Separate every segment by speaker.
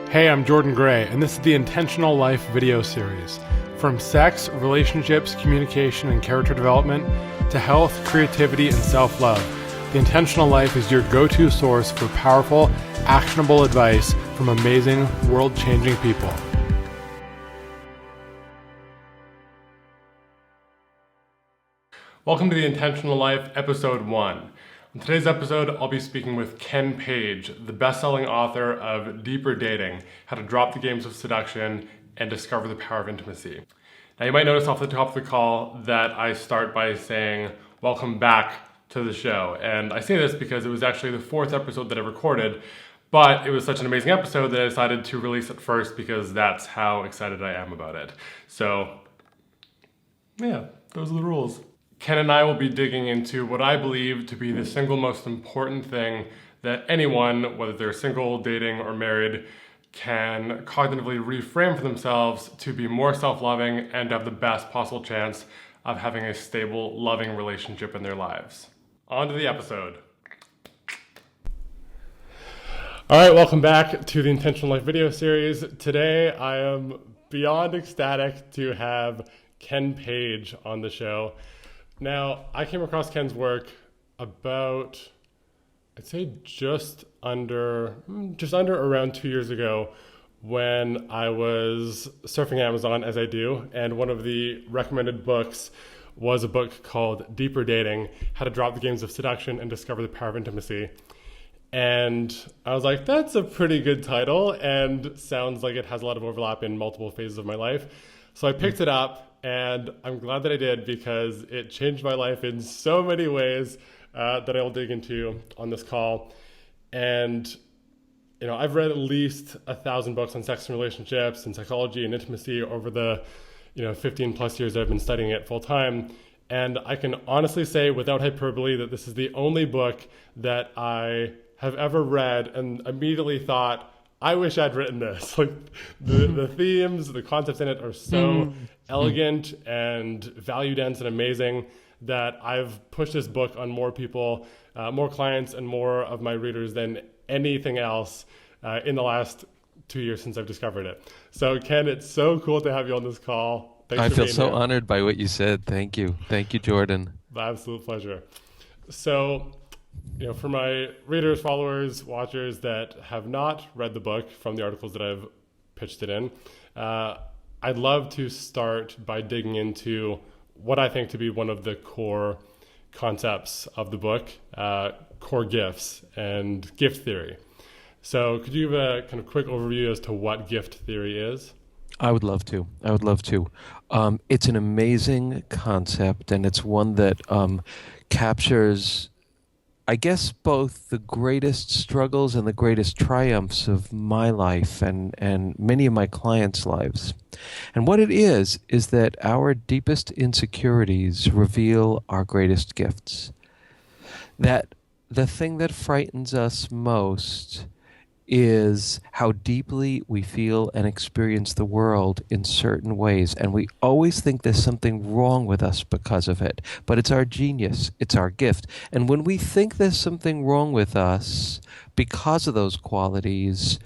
Speaker 1: Hey, I'm Jordan Gray, and this is the Intentional Life video series. From sex, relationships, communication, and character development, to health, creativity, and self-love, the Intentional Life is your go-to source for powerful, actionable advice from amazing, world-changing people. Welcome to the Intentional Life, Episode 1. In today's episode, I'll be speaking with Ken Page, the best-selling author of Deeper Dating, How to Drop the Games of Seduction and Discover the Power of Intimacy. Now, you might notice off the top of the call that I start by saying, welcome back to the show. And I say this because it was actually the fourth episode that I recorded, but it was such an amazing episode that I decided to release it first because that's how excited I am about it. So, yeah, those are the rules. Ken and I will be digging into what I believe to be the single most important thing that anyone, whether they're single, dating, or married, can cognitively reframe for themselves to be more self-loving and have the best possible chance of having a stable, loving relationship in their lives. On to the episode. All right, welcome back to the Intentional Life video series. Today, I am beyond ecstatic to have Ken Page on the show. Now, I came across Ken's work about, I'd say just under around 2 years ago when I was surfing Amazon, as I do, and one of the recommended books was a book called Deeper Dating, How to Drop the Games of Seduction and Discover the Power of Intimacy. And I was like, that's a pretty good title and sounds like it has a lot of overlap in multiple phases of my life. So I picked it up. And I'm glad that I did because it changed my life in so many ways that I will dig into on this call. And, you know, I've read at least 1,000 books on sex and relationships and psychology and intimacy over the, 15 plus years that I've been studying it full time. And I can honestly say without hyperbole that this is the only book that I have ever read and immediately thought, I wish I'd written this. Like the themes, the concepts in it are so elegant and value dense and amazing that I've pushed this book on more people, more clients, and more of my readers than anything else in the last 2 years since I've discovered it. So Ken, it's so cool to have you on this call. Thanks
Speaker 2: I
Speaker 1: for
Speaker 2: feel
Speaker 1: being
Speaker 2: so
Speaker 1: here.
Speaker 2: honored by what you said. Thank you. Thank you, Jordan.
Speaker 1: My absolute pleasure. So, for my readers, followers, watchers that have not read the book from the articles that I've pitched it in, I'd love to start by digging into what I think to be one of the core concepts of the book, core gifts and gift theory. So could you give a kind of quick overview as to what gift theory is?
Speaker 2: I would love to. It's an amazing concept, and it's one that captures, I guess, both the greatest struggles and the greatest triumphs of my life and many of my clients' lives. And what it is that our deepest insecurities reveal our greatest gifts. That the thing that frightens us most is how deeply we feel and experience the world in certain ways. And we always think there's something wrong with us because of it. But it's our genius. It's our gift. And when we think there's something wrong with us because of those qualities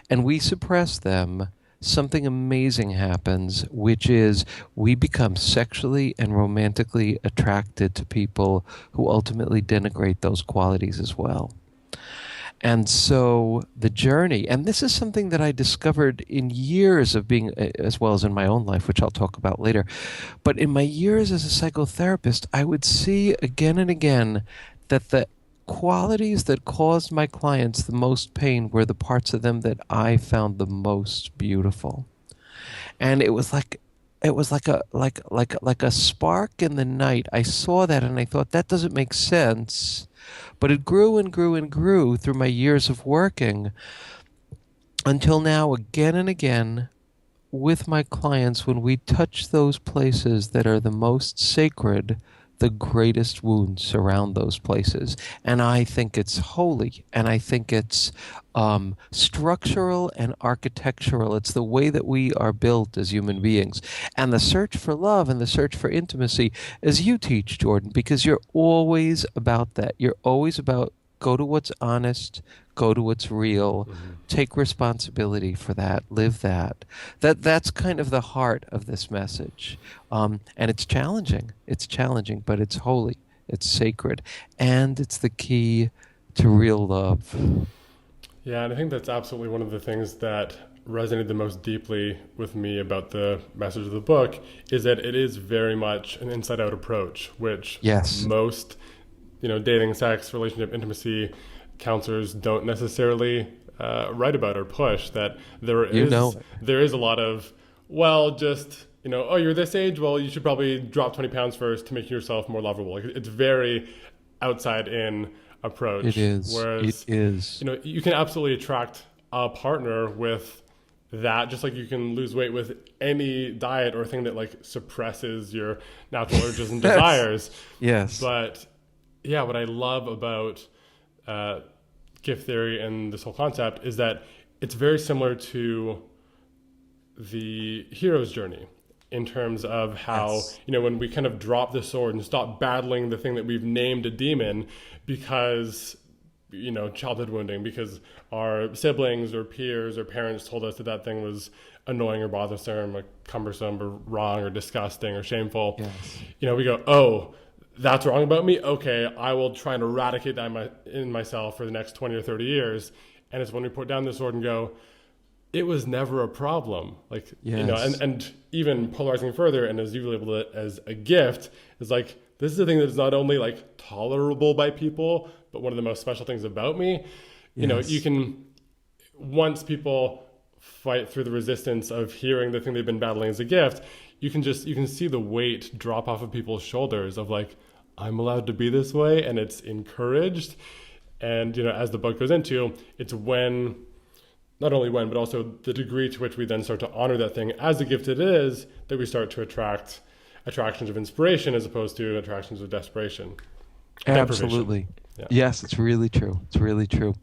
Speaker 2: and we suppress them, something amazing happens, which is we become sexually and romantically attracted to people who ultimately denigrate those qualities as well. And so the journey, and this is something that I discovered in years of being, as well as in my own life, which I'll talk about later, but in my years as a psychotherapist, I would see again and again that the qualities that caused my clients the most pain were the parts of them that I found the most beautiful. And it was like a spark in the night. I saw that and I thought, that doesn't make sense. But it grew and grew and grew through my years of working until now, again and again, with my clients, when we touch those places that are the most sacred, the greatest wounds surround those places. And I think it's holy, and I think it's structural and architectural. It's the way that we are built as human beings. And the search for love and the search for intimacy, as you teach, Jordan, because you're always about that. You're always about Go to what's honest, go to what's real,
Speaker 1: Hmm.
Speaker 2: take responsibility for that, live that. That's kind of the heart of this message. And it's challenging. It's challenging, but it's holy, it's sacred, and it's the key to real love.
Speaker 1: Yeah, and I think that's absolutely one of the things that resonated the most deeply with me about the message of the book is that it is very much an inside out approach, which
Speaker 2: Yes.
Speaker 1: most, dating, sex, relationship, intimacy counselors don't necessarily write about or push. That there
Speaker 2: You know
Speaker 1: is
Speaker 2: it.
Speaker 1: there is a lot of, well, just oh, you're this age, well, you should probably drop 20 pounds first to make yourself more lovable. Like, it's very outside in
Speaker 2: It
Speaker 1: approach.
Speaker 2: is. It
Speaker 1: Whereas,
Speaker 2: is.
Speaker 1: you can absolutely attract a partner with that, just like you can lose weight with any diet or thing that like suppresses your natural urges and
Speaker 2: Yes.
Speaker 1: desires.
Speaker 2: Yes.
Speaker 1: But yeah, what I love about uh, gift theory and this whole concept is that it's very similar to the hero's journey in terms of how,
Speaker 2: Yes.
Speaker 1: when we kind of drop the sword and stop battling the thing that we've named a demon because, childhood wounding, because our siblings or peers or parents told us that that thing was annoying or bothersome or cumbersome or wrong or disgusting or shameful.
Speaker 2: Yes.
Speaker 1: We go, oh, that's wrong about me. Okay, I will try and eradicate that in myself for the next 20 or 30 years. And it's when we put down the sword and go, it was never a problem. Like,
Speaker 2: Yes.
Speaker 1: and even polarizing further, and as you labeled it as a gift, is like, this is a thing that is not only like tolerable by people, but one of the most special things about me. You
Speaker 2: Yes.
Speaker 1: can, once people fight through the resistance of hearing the thing they've been battling as a gift, you can see the weight drop off of people's shoulders of like, I'm allowed to be this way, and it's encouraged. And as the book goes into, it's when, not only when, but also the degree to which we then start to honor that thing as the gift it is, that we start to attract attractions of inspiration as opposed to attractions of desperation, deprivation.
Speaker 2: Absolutely.
Speaker 1: Yeah.
Speaker 2: Yes, it's really true. It's really true.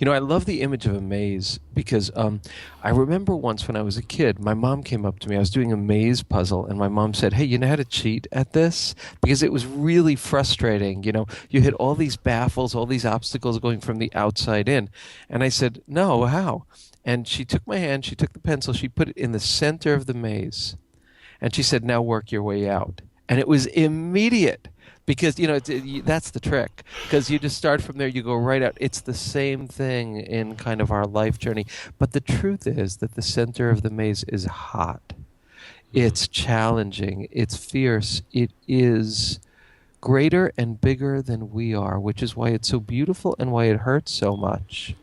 Speaker 2: I love the image of a maze because I remember once when I was a kid, my mom came up to me. I was doing a maze puzzle, and my mom said, "Hey, you know how to cheat at this?" Because it was really frustrating. You hit all these baffles, all these obstacles going from the outside in. And I said, "No, how?" And she took my hand, she took the pencil, she put it in the center of the maze. And she said, "Now work your way out." And it was immediate because, that's the trick. Because you just start from there, you go right out. It's the same thing in kind of our life journey. But the truth is that the center of the maze is hot.
Speaker 1: Mhm.
Speaker 2: It's challenging. It's fierce. It is greater and bigger than we are, which is why it's so beautiful and why it hurts so much.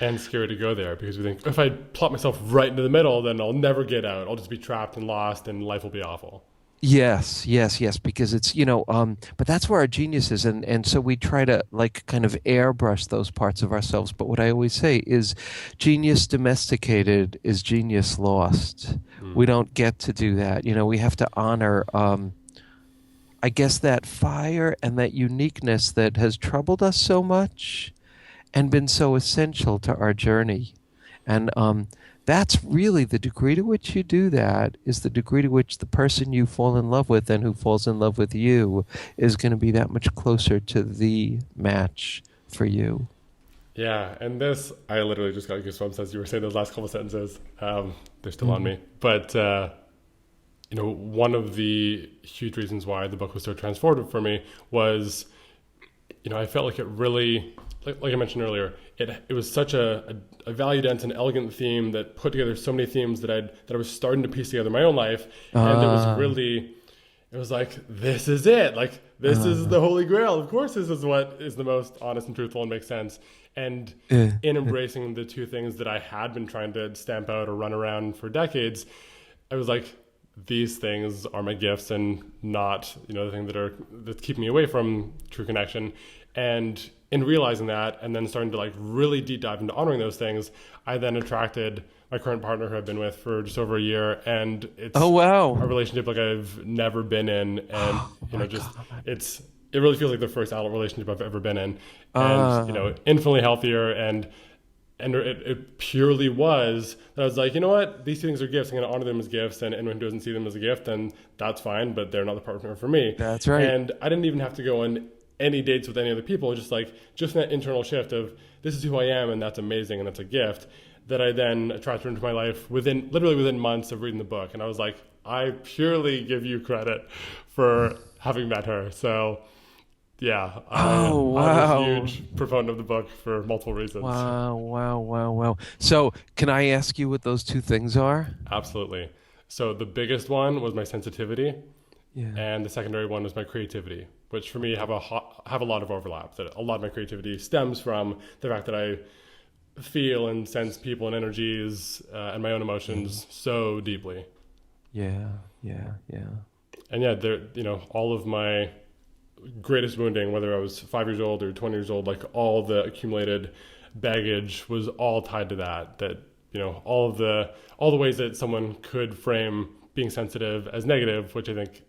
Speaker 1: And scary to go there because we think if I plop myself right into the middle, then I'll never get out. I'll just be trapped and lost, and life will be awful.
Speaker 2: Yes, yes, yes, because it's, but that's where our genius is. And so we try to like kind of airbrush those parts of ourselves. But what I always say is genius domesticated is genius lost.
Speaker 1: Mm.
Speaker 2: We don't get to do that. We have to honor, I guess, that fire and that uniqueness that has troubled us so much and been so essential to our journey. And that's really the degree to which you do that is the degree to which the person you fall in love with and who falls in love with you is going to be that much closer to the match for you.
Speaker 1: Yeah, and this, I literally just got goosebumps as you were saying those last couple sentences. They're still on
Speaker 2: Hmm.
Speaker 1: me. But, one of the huge reasons why the book was so transformative for me was, I felt like it really, like I mentioned earlier, it was such a value dense and elegant theme that put together so many themes that I was starting to piece together in my own life, and
Speaker 2: Uh,
Speaker 1: it was like, this is it, like this is
Speaker 2: uh,
Speaker 1: the holy grail. Of course, this is what is the most honest and truthful and makes sense. And
Speaker 2: uh,
Speaker 1: in embracing the two things that I had been trying to stamp out or run around for decades, I was like, these things are my gifts and not, the thing that keep me away from true connection. And in realizing that and then starting to like really deep dive into honoring those things, I then attracted my current partner who I've been with for just over a year. And
Speaker 2: oh,
Speaker 1: it's a
Speaker 2: wow.
Speaker 1: relationship like I've never been in. And,
Speaker 2: Oh, my
Speaker 1: just,
Speaker 2: God.
Speaker 1: it really feels like the first adult relationship I've ever been in. And,
Speaker 2: Uh,
Speaker 1: infinitely healthier, and it purely was that I was like, you know what, these things are gifts. I'm going to honor them as gifts, and anyone who doesn't see them as a gift, then that's fine, but they're not the partner for me.
Speaker 2: that's right.
Speaker 1: And I didn't even have to go and any dates with any other people, just like just that internal shift of this is who I am and that's amazing and that's a gift that I then attracted into my life literally within months of reading the book. And I was like, I purely give you credit for having met her. So yeah,
Speaker 2: Oh,
Speaker 1: I'm a
Speaker 2: wow.
Speaker 1: huge proponent of the book for multiple reasons.
Speaker 2: Wow, wow, wow, wow. So, can I ask you what those two things are?
Speaker 1: Absolutely. So the biggest one was my sensitivity,
Speaker 2: Yeah.
Speaker 1: and the secondary one was my creativity, which for me have a lot of overlap. That a lot of my creativity stems from the fact that I feel and sense people and energies and my own emotions so deeply.
Speaker 2: Yeah, yeah, yeah.
Speaker 1: And yeah, there, all of my greatest wounding, whether I was 5 years old or 20 years old, like all the accumulated baggage was all tied to that. That all the ways that someone could frame being sensitive as negative, which I think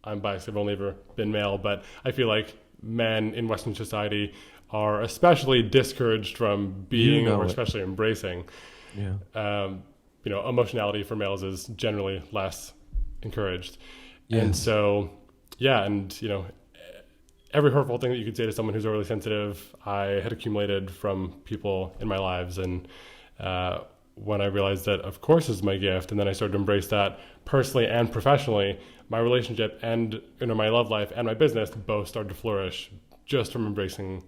Speaker 1: I'm biased. I've only ever been male, but I feel like men in Western society are especially discouraged from
Speaker 2: You
Speaker 1: being or
Speaker 2: know it.
Speaker 1: especially embracing.
Speaker 2: Yeah.
Speaker 1: Emotionality for males is generally less encouraged. And
Speaker 2: Yes.
Speaker 1: so, yeah, and every hurtful thing that you could say to someone who's overly sensitive, I had accumulated from people in my lives. And when I realized that, of course, is my gift, and then I started to embrace that personally and professionally, my relationship and my love life and my business both started to flourish just from embracing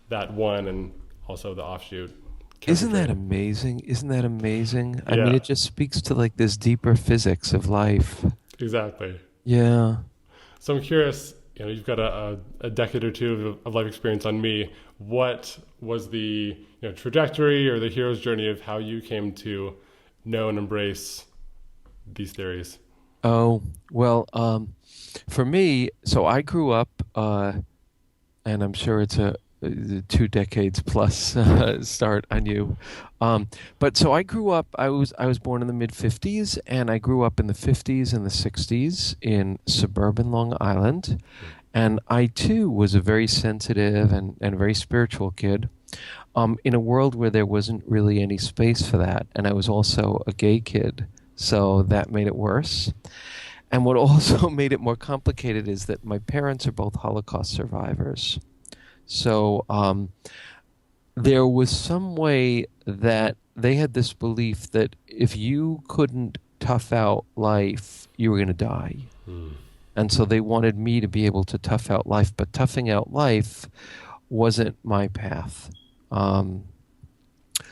Speaker 1: that one and also the offshoot character
Speaker 2: Isn't that
Speaker 1: trait.
Speaker 2: amazing? Isn't that amazing? I mean,
Speaker 1: Yeah,
Speaker 2: it just speaks to like this deeper physics of life.
Speaker 1: exactly.
Speaker 2: Yeah.
Speaker 1: So I'm curious, you've got a decade or two of life experience on me. What was the trajectory or the hero's journey of how you came to know and embrace these theories?
Speaker 2: Oh, well, for me, so I grew up, and I'm sure it's a 2 decades plus start on you. But so I grew up. I was born in the mid '50s, and I grew up in the '50s and the '60s in suburban Long Island. And I too was a very sensitive and very spiritual kid, in a world where there wasn't really any space for that. And I was also a gay kid, so that made it worse. And what also made it more complicated is that my parents are both Holocaust survivors. So there was some way that they had this belief that if you couldn't tough out life, you were going to die.
Speaker 1: Hmm.
Speaker 2: And so they wanted me to be able to tough out life, but toughing out life wasn't my path. Um,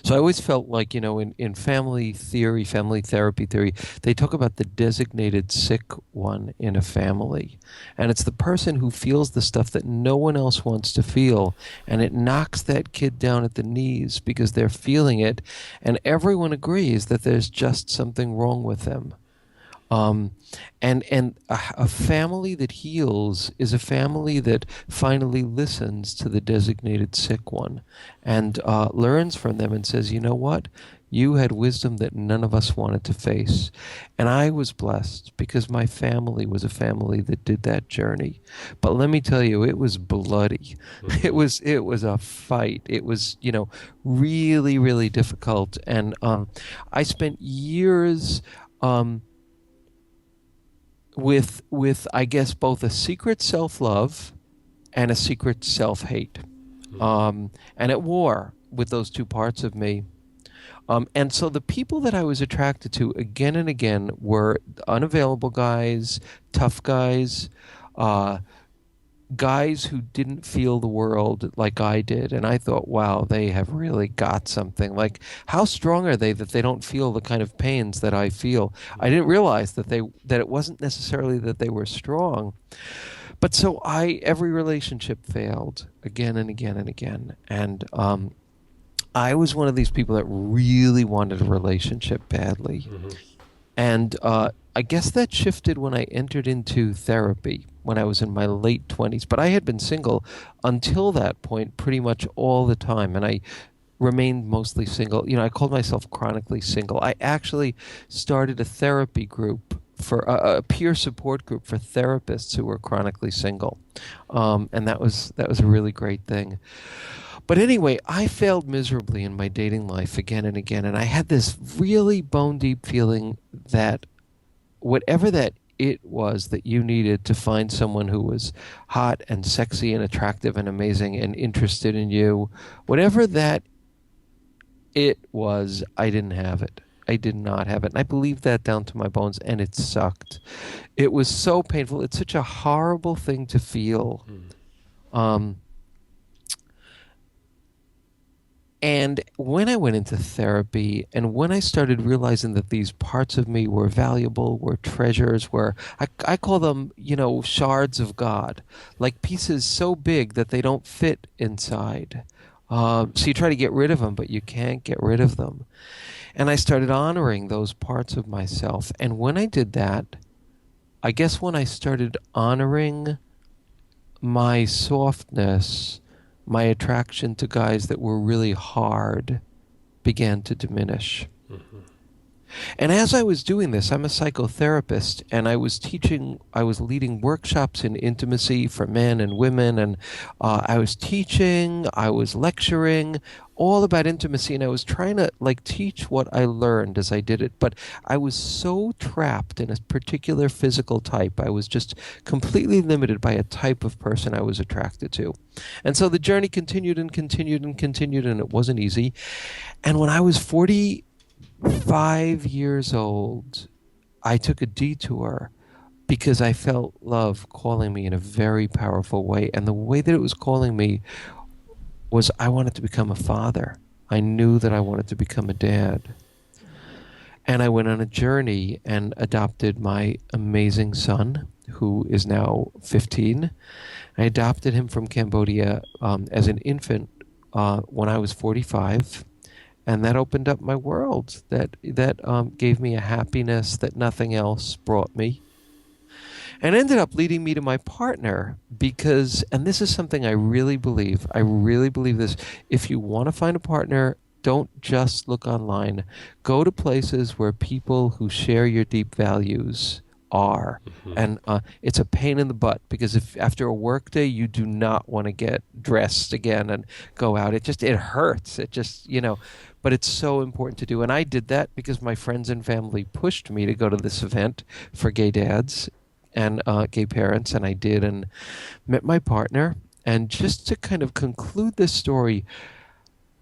Speaker 2: so I always felt like, in family theory, family therapy theory, they talk about the designated sick one in a family. And it's the person who feels the stuff that no one else wants to feel. And it knocks that kid down at the knees because they're feeling it. And everyone agrees that there's just something wrong with them. Um, and a family that heals is a family that finally listens to the designated sick one and learns from them and says, you know what? You had wisdom that none of us wanted to face. And I was blessed because my family was a family that did that journey. But let me tell you, it was bloody.
Speaker 1: Hmm.
Speaker 2: It was a fight. It was, really, really difficult. And I spent years with I guess both a secret self-love and a secret self-hate, and at war with those two parts of me. And so the people that I was attracted to again and again were unavailable guys, tough guys, uh, guys who didn't feel the world like I did. And I thought, wow, they have really got something. Like, how strong are they that they don't feel the kind of pains that I feel? I didn't realize that it wasn't necessarily that they were strong. But so every relationship failed again and again and again. And I was one of these people that really wanted a relationship badly.
Speaker 1: Hmm.
Speaker 2: And I guess that shifted when I entered into therapy when I was in my late 20s. But I had been single until that point pretty much all the time. And I remained mostly single. I called myself chronically single. I actually started a therapy group for a peer support group for therapists who were chronically single. And that was a really great thing. But anyway, I failed miserably in my dating life again and again. And I had this really bone deep feeling that whatever that it was that you needed to find someone who was hot and sexy and attractive and amazing and interested in you, whatever that it was, I didn't have it. I did not have it. And I believed that down to my bones, and it sucked. It was so painful. It's such a horrible thing to feel. Um, and when I went into therapy and when I started realizing that these parts of me were valuable, were treasures, I call them, shards of God, like pieces so big that they don't fit inside. So you try to get rid of them, but you can't get rid of them. And I started honoring those parts of myself. And when I did that, I guess when I started honoring my softness, my attraction to guys that were really hard began to diminish. Mm-hmm. And as I was doing this, I'm a psychotherapist, and I was leading workshops in intimacy for men and women, and I was teaching, I was lecturing, all about intimacy, and I was trying to teach what I learned as I did it, but I was so trapped in a particular physical type. I was just completely limited by a type of person I was attracted to. And so the journey continued and continued and continued, and it wasn't easy. And when I was 45 years old, I took a detour because I felt love calling me in a very powerful way. And the way that it was calling me was I wanted to become a father. I knew that I wanted to become a dad. And I went on a journey and adopted my amazing son, who is now 15. I adopted him from Cambodia as an infant when I was 45. And that opened up my world. That gave me a happiness that nothing else brought me. And ended up leading me to my partner because, and this is something I really believe this, if you want to find a partner, don't just look online. Go to places where people who share your deep values are. Mm-hmm. And it's a pain in the butt because if after a work day you do not want to get dressed again and go out, it hurts. But it's so important to do. And I did that because my friends and family pushed me to go to this event for gay dads and gay parents, and I did, and met my partner. And just to kind of conclude this story,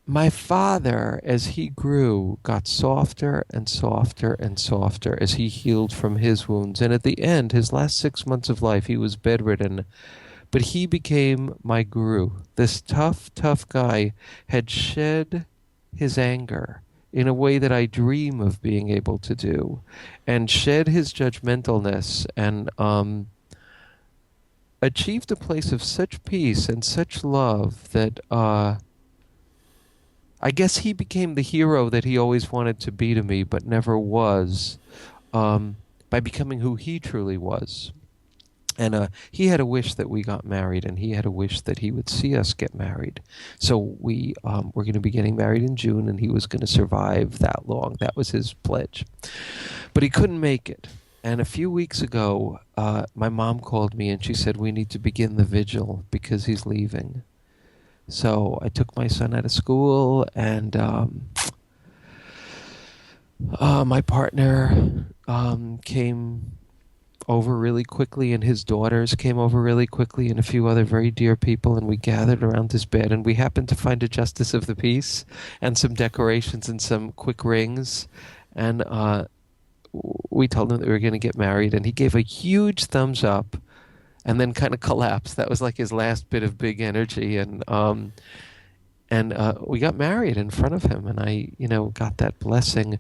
Speaker 2: my father, as he grew, got softer and softer and softer as he healed from his wounds. And at the end, his last 6 months of life, he was bedridden. But he became my guru. This tough, tough guy had shed his anger in a way that I dream of being able to do, and shed his judgmentalness, and achieved a place of such peace and such love that I guess he became the hero that he always wanted to be to me, but never was, by becoming who he truly was. And he had a wish that we got married, and he had a wish that he would see us get married. So we were going to be getting married in June, and he was going to survive that long. That was his pledge. But he couldn't make it. And a few weeks ago, my mom called me, and she said, we need to begin the vigil because he's leaving. So I took my son out of school, and my partner came over really quickly, and his daughters came over really quickly, and a few other very dear people, and we gathered around his bed, and we happened to find a justice of the peace and some decorations and some quick rings, and we told him that we were going to get married, and he gave a huge thumbs up and then kind of collapsed. That was like his last bit of big energy, and we got married in front of him, and I got that blessing.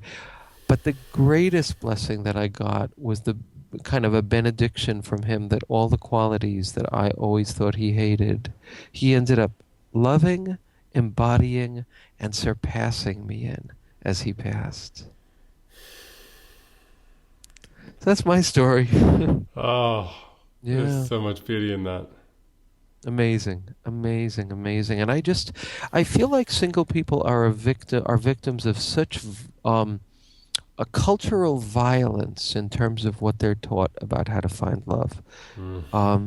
Speaker 2: But the greatest blessing that I got was the kind of a benediction from him that all the qualities that I always thought he hated, he ended up loving, embodying, and surpassing me in as he passed. So that's my story.
Speaker 1: Oh,
Speaker 2: yeah.
Speaker 1: There's so much beauty in that.
Speaker 2: Amazing. And I feel like single people are victims of such a cultural violence in terms of what they're taught about how to find love. I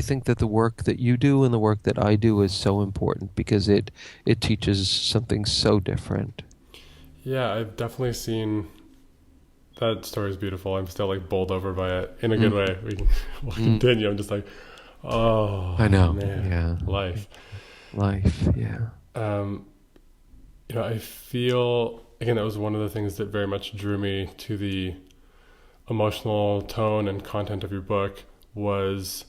Speaker 2: think that the work that you do and the work that I do is so important because it teaches something so different.
Speaker 1: Yeah, I've definitely seen That story is beautiful. I'm still like bowled over by it in a good way. We'll continue. I'm just like, oh,
Speaker 2: I know.
Speaker 1: man,
Speaker 2: Yeah.
Speaker 1: life.
Speaker 2: Life. Yeah.
Speaker 1: Um, I feel again that was one of the things that very much drew me to the emotional tone and content of your book was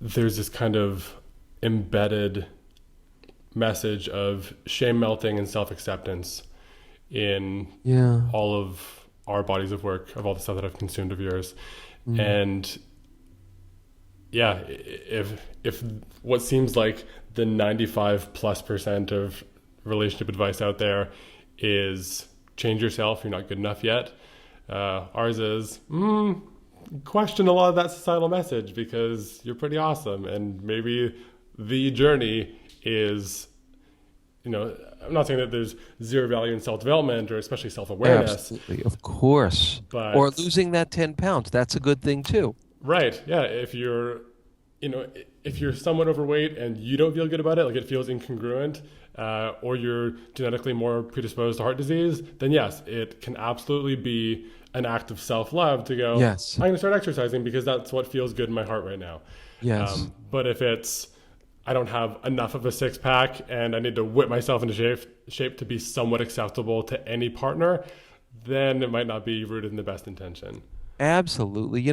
Speaker 1: there's this kind of embedded message of shame melting and self-acceptance in
Speaker 2: Yeah.
Speaker 1: all of our bodies of work, of all the stuff that I've consumed of yours.
Speaker 2: Mm.
Speaker 1: And yeah, if what seems like the 95+% of relationship advice out there is change yourself, you're not good enough yet. Ours is question a lot of that societal message because you're pretty awesome, and maybe the journey is, I'm not saying that there's zero value in self-development or especially self-awareness.
Speaker 2: Absolutely, of course.
Speaker 1: But
Speaker 2: Or losing that 10 pounds. That's a good thing too.
Speaker 1: right, yeah, if you're somewhat overweight and you don't feel good about it, like it feels incongruent, or you're genetically more predisposed to heart disease, then yes, it can absolutely be an act of self-love to go,
Speaker 2: Yes.
Speaker 1: I'm going to start exercising because that's what feels good in my heart right now.
Speaker 2: Yes.
Speaker 1: But if it's, I don't have enough of a six pack and I need to whip myself into shape to be somewhat acceptable to any partner, then it might not be rooted in the best intention.
Speaker 2: Absolutely.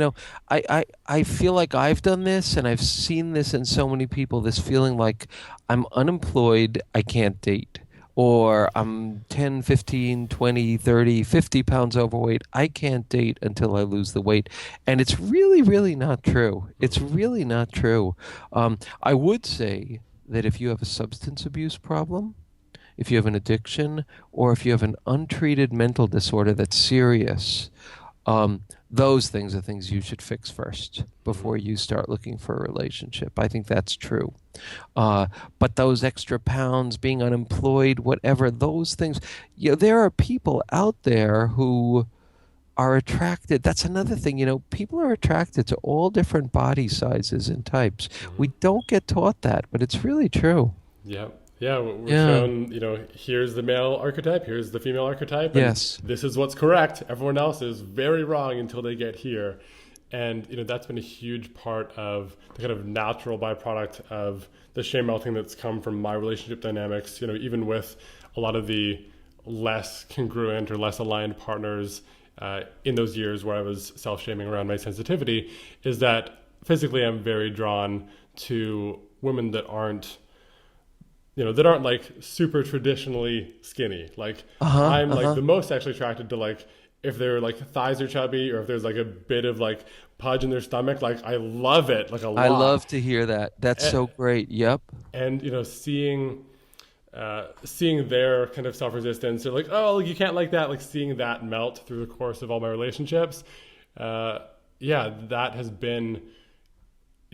Speaker 2: I feel like I've done this and I've seen this in so many people, this feeling like I'm unemployed, I can't date. Or I'm 10, 15, 20, 30, 50 pounds overweight. I can't date until I lose the weight. And it's really, really not true. It's really not true. I would say that if you have a substance abuse problem, if you have an addiction, or if you have an untreated mental disorder that's serious, those things are things you should fix first before you start looking for a relationship. I think that's true. But those extra pounds, being unemployed, whatever, those things, there are people out there who are attracted. That's another thing, people are attracted to all different body sizes and types. We don't get taught that, but it's really true.
Speaker 1: Yeah. Yeah, we're
Speaker 2: Yeah.
Speaker 1: shown, here's the male archetype, here's the female archetype, and
Speaker 2: Yes.
Speaker 1: this is what's correct. Everyone else is very wrong until they get here. And, that's been a huge part of the kind of natural byproduct of the shame melting that's come from my relationship dynamics, even with a lot of the less congruent or less aligned partners in those years where I was self-shaming around my sensitivity, is that physically I'm very drawn to women that aren't like super traditionally skinny. Like I'm like the most actually attracted to like if their like thighs are chubby or if there's like a bit of like pudge in their stomach. Like I love it like a lot.
Speaker 2: I love to hear that. That's so great. Yep.
Speaker 1: And seeing their kind of self-resistance, they're like, oh, you can't like that. Like seeing that melt through the course of all my relationships. That has been.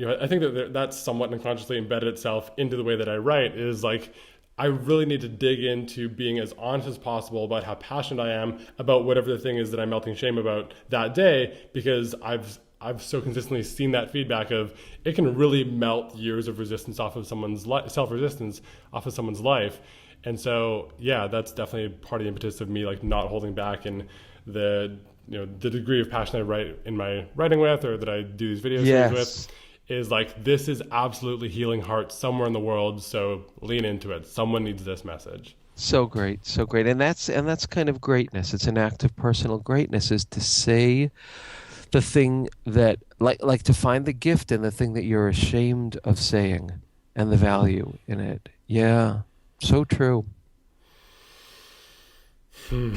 Speaker 1: I think that that's somewhat unconsciously embedded itself into the way that I write is like, I really need to dig into being as honest as possible about how passionate I am about whatever the thing is that I'm melting shame about that day, because I've so consistently seen that feedback of it can really melt years of resistance off of someone's self-resistance off of someone's life. And so, yeah, that's definitely part of the impetus of me like not holding back in the degree of passion I write in my writing with, or that I do these video series with. Is like, this is absolutely healing hearts somewhere in the world, so lean into it. Someone needs this message.
Speaker 2: So great, so great. And that's kind of greatness. It's an act of personal greatness, is to say the thing that like to find the gift in the thing that you're ashamed of saying and the value in it. Yeah. So true.
Speaker 1: So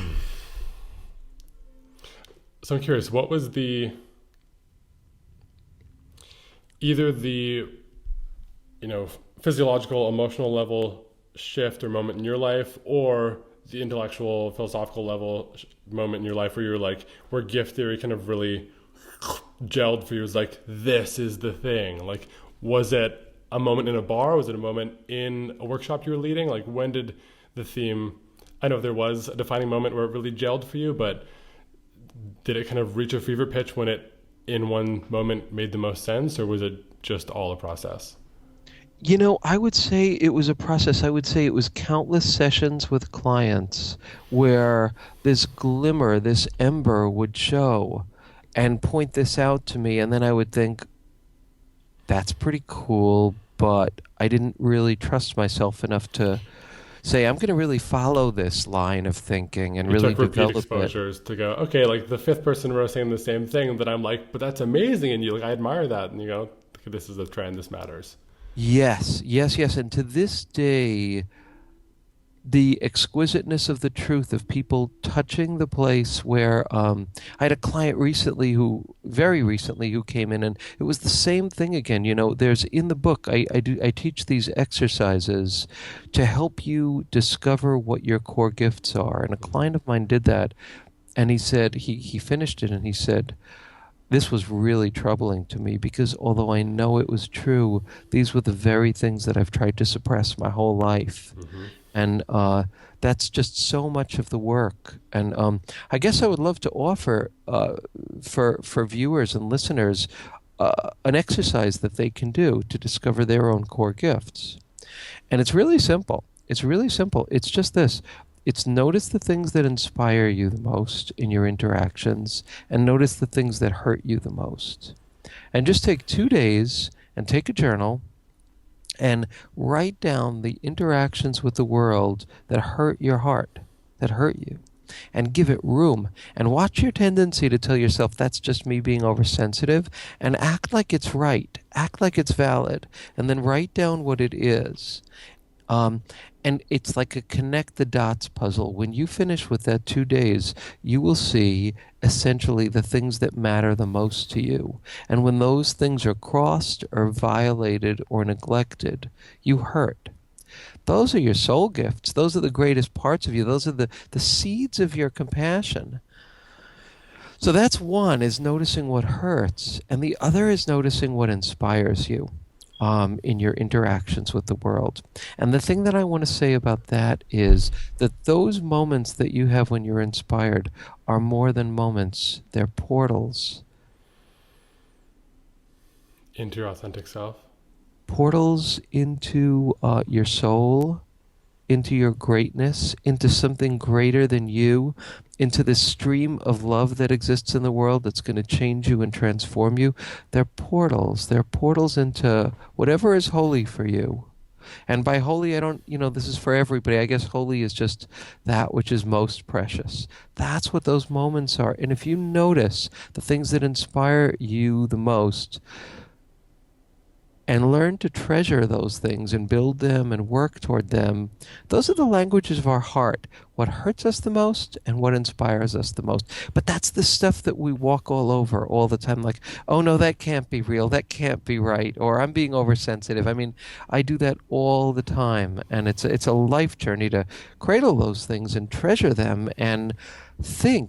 Speaker 1: I'm curious, what was either the physiological emotional level shift or moment in your life, or the intellectual philosophical level moment in your life where you're like, where gift theory kind of really gelled for you? Was like, this is the thing? Like, was it a moment in a bar? Was it a moment in a workshop you were leading? Like, when did the theme, I know there was a defining moment where it really gelled for you, but did it kind of reach a fever pitch when it in one moment made the most sense, or was it just all a process?
Speaker 2: I would say it was a process. I would say it was countless sessions with clients where this glimmer, this ember would show and point this out to me. And then I would think, that's pretty cool, but I didn't really trust myself enough to say, I'm going to really follow this line of thinking and
Speaker 1: You
Speaker 2: really
Speaker 1: took repeat
Speaker 2: develop it.
Speaker 1: exposures to go, okay, like the fifth person row saying the same thing that I'm like, but that's amazing. And you like, I admire that. And you go, okay, this is a trend. This matters.
Speaker 2: Yes, yes, yes. And to this day, the exquisiteness of the truth of people touching the place where I had a client recently very recently, who came in, and it was the same thing again. There's in the book, I teach these exercises to help you discover what your core gifts are. And a client of mine did that, and he said, he finished it, and he said, this was really troubling to me because although I know it was true, these were the very things that I've tried to suppress my whole life.
Speaker 1: Hmm.
Speaker 2: And that's just so much of the work. And I guess I would love to offer for viewers and listeners an exercise that they can do to discover their own core gifts. And it's really simple. It's really simple. It's just this. It's notice the things that inspire you the most in your interactions and notice the things that hurt you the most. And just take 2 days and take a journal and write down the interactions with the world that hurt your heart, that hurt you, and give it room. And watch your tendency to tell yourself that's just me being oversensitive, and act like it's right, act like it's valid, and then write down what it is. Um, and it's like a connect the dots puzzle. When you finish with that 2 days, you will see essentially the things that matter the most to you. And when those things are crossed or violated or neglected, you hurt. Those are your soul gifts. Those are the greatest parts of you. Those are the seeds of your compassion. So that's one, is noticing what hurts, and the other is noticing what inspires you in your interactions with the world. And the thing that I want to say about that is that those moments that you have when you're inspired are more than moments, they're portals.
Speaker 1: Into your authentic self.
Speaker 2: Portals into your soul, into your greatness, into something greater than you, into this stream of love that exists in the world that's going to change you and transform you. They're portals. They're portals into whatever is holy for you. And by holy, I don't, this is for everybody. I guess holy is just that which is most precious. That's what those moments are. And if you notice the things that inspire you the most, and learn to treasure those things and build them and work toward them. Those are the languages of our heart, what hurts us the most and what inspires us the most. But that's the stuff that we walk all over all the time, like, oh no, that can't be real, that can't be right, or I'm being oversensitive. I mean, I do that all the time, and it's a life journey to cradle those things and treasure them and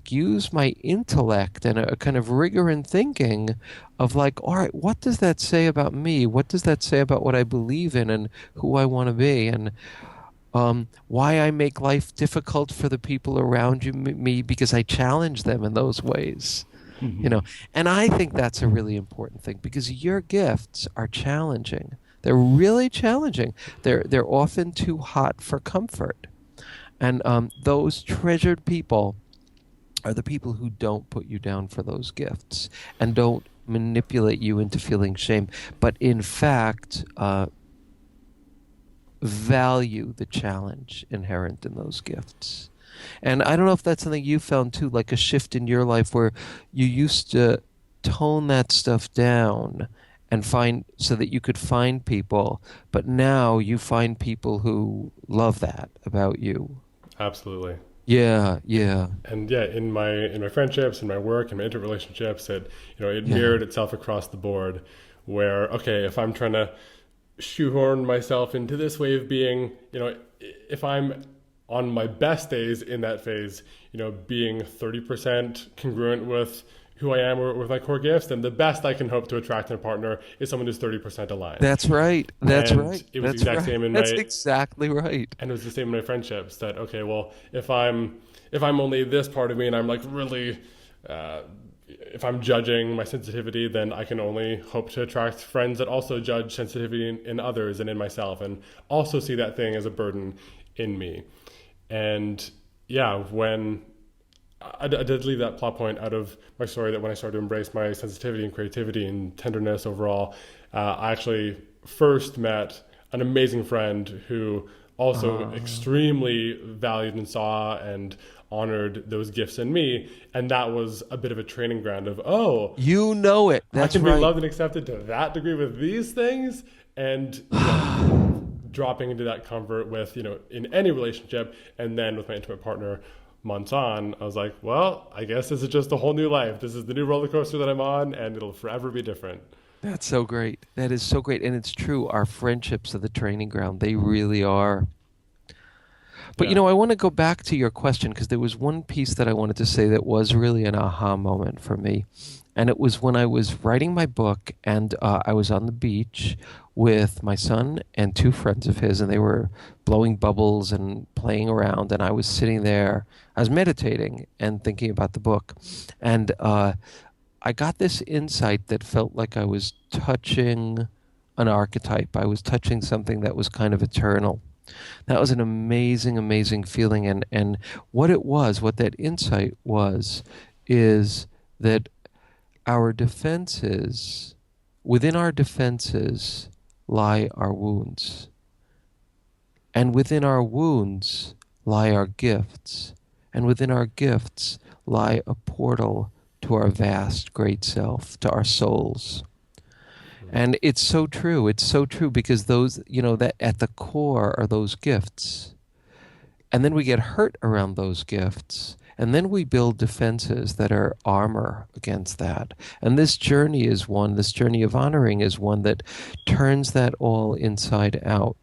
Speaker 2: use my intellect and a kind of rigor in thinking of like, all right, what does that say about me? What does that say about what I believe in and who I want to be? And why I make life difficult for the people around me because I challenge them in those ways. You
Speaker 1: Hmm.
Speaker 2: know, and I think that's a really important thing because your gifts are challenging. They're really challenging. They're often too hot for comfort. And those treasured people are the people who don't put you down for those gifts and don't manipulate you into feeling shame, but in fact value the challenge inherent in those gifts. And I don't know if that's something you found too, like a shift in your life where you used to tone that stuff down and find so that you could find people, but now you find people who love that about you.
Speaker 1: Absolutely.
Speaker 2: Yeah, yeah,
Speaker 1: And yeah, in my friendships, in my work, in my interrelationships, it
Speaker 2: yeah.
Speaker 1: mirrored itself across the board. Where okay, if I'm trying to shoehorn myself into this way of being, if I'm on my best days in that phase, being 30% congruent with who I am or with my core gifts, then the best I can hope to attract in a partner is someone who's 30% aligned.
Speaker 2: That's right. That's
Speaker 1: And
Speaker 2: right.
Speaker 1: it was the
Speaker 2: That's
Speaker 1: exact
Speaker 2: right.
Speaker 1: same in
Speaker 2: That's
Speaker 1: my
Speaker 2: exactly right.
Speaker 1: and it was the same in my friendships that okay, well, if I'm only this part of me and I'm like really uh, if I'm judging my sensitivity, then I can only hope to attract friends that also judge sensitivity in others and in myself, and also see that thing as a burden in me. And yeah, when I did leave that plot point out of my story, that when I started to embrace my sensitivity and creativity and tenderness overall, I actually first met an amazing friend who also extremely valued and saw and honored those gifts in me. And that was a bit of a training ground of, oh,
Speaker 2: You know it.
Speaker 1: I
Speaker 2: That's
Speaker 1: can be
Speaker 2: right.
Speaker 1: loved and accepted to that degree with these things. And you know, dropping into that comfort with, in any relationship, and then with my intimate partner months on, I was like, well, I guess this is just a whole new life. This is the new roller coaster that I'm on, and it'll forever be different.
Speaker 2: That's so great. That is so great. And it's true. Our friendships are the training ground. They really are. But
Speaker 1: Yeah.
Speaker 2: I want to go back to your question because there was one piece that I wanted to say that was really an aha moment for me. And it was when I was writing my book and I was on the beach with my son and two friends of his, and they were blowing bubbles and playing around. And I was sitting there, I was meditating and thinking about the book. And I got this insight that felt like I was touching an archetype. I was touching something that was kind of eternal. That was an amazing, amazing feeling. And what that insight was, is that our defenses, within our defenses lie our wounds. And within our wounds lie our gifts. And within our gifts lie a portal to our vast, great self, to our souls. And it's so true. It's so true because those, that at the core are those gifts. And then we get hurt around those gifts. And then we build defenses that are armor against that. And this journey of honoring is one that turns that all inside out.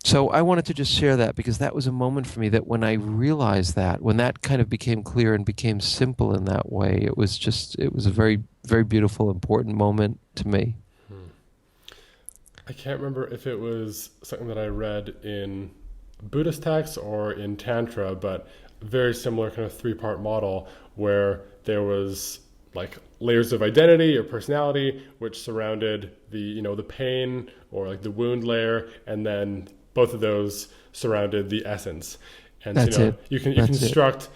Speaker 2: So I wanted to just share that because that was a moment for me that when I realized that, when that kind of became clear and became simple in that way, it was a very, very beautiful, important moment to me.
Speaker 1: I can't remember if it was something that I read in Buddhist texts or in Tantra, but very similar kind of three-part model where there was like layers of identity or personality which surrounded the pain or like the wound layer, and then both of those surrounded the essence. And
Speaker 2: That's it.
Speaker 1: you
Speaker 2: That's
Speaker 1: construct.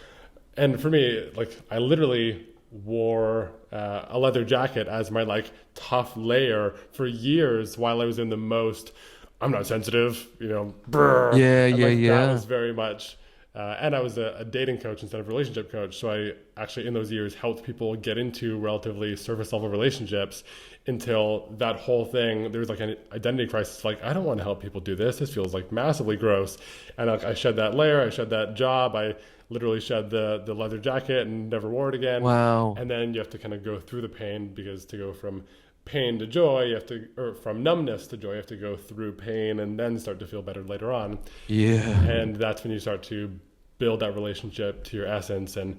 Speaker 1: And for me, like I literally wore a leather jacket as my like tough layer for years while I was in the most I'm not sensitive, brr.
Speaker 2: Yeah,
Speaker 1: And
Speaker 2: yeah,
Speaker 1: like that
Speaker 2: yeah.
Speaker 1: was very much and I was a dating coach instead of a relationship coach. So I actually, in those years, helped people get into relatively surface level relationships until that whole thing, there was like an identity crisis. Like, I don't want to help people do this. This feels like massively gross. And I shed that layer. I shed that job. I literally shed the leather jacket and never wore it again.
Speaker 2: Wow.
Speaker 1: And then you have to kind of go through the pain, because to go from pain to joy, or from numbness to joy, you have to go through pain and then start to feel better later on.
Speaker 2: Yeah.
Speaker 1: And that's when you start to build that relationship to your essence. And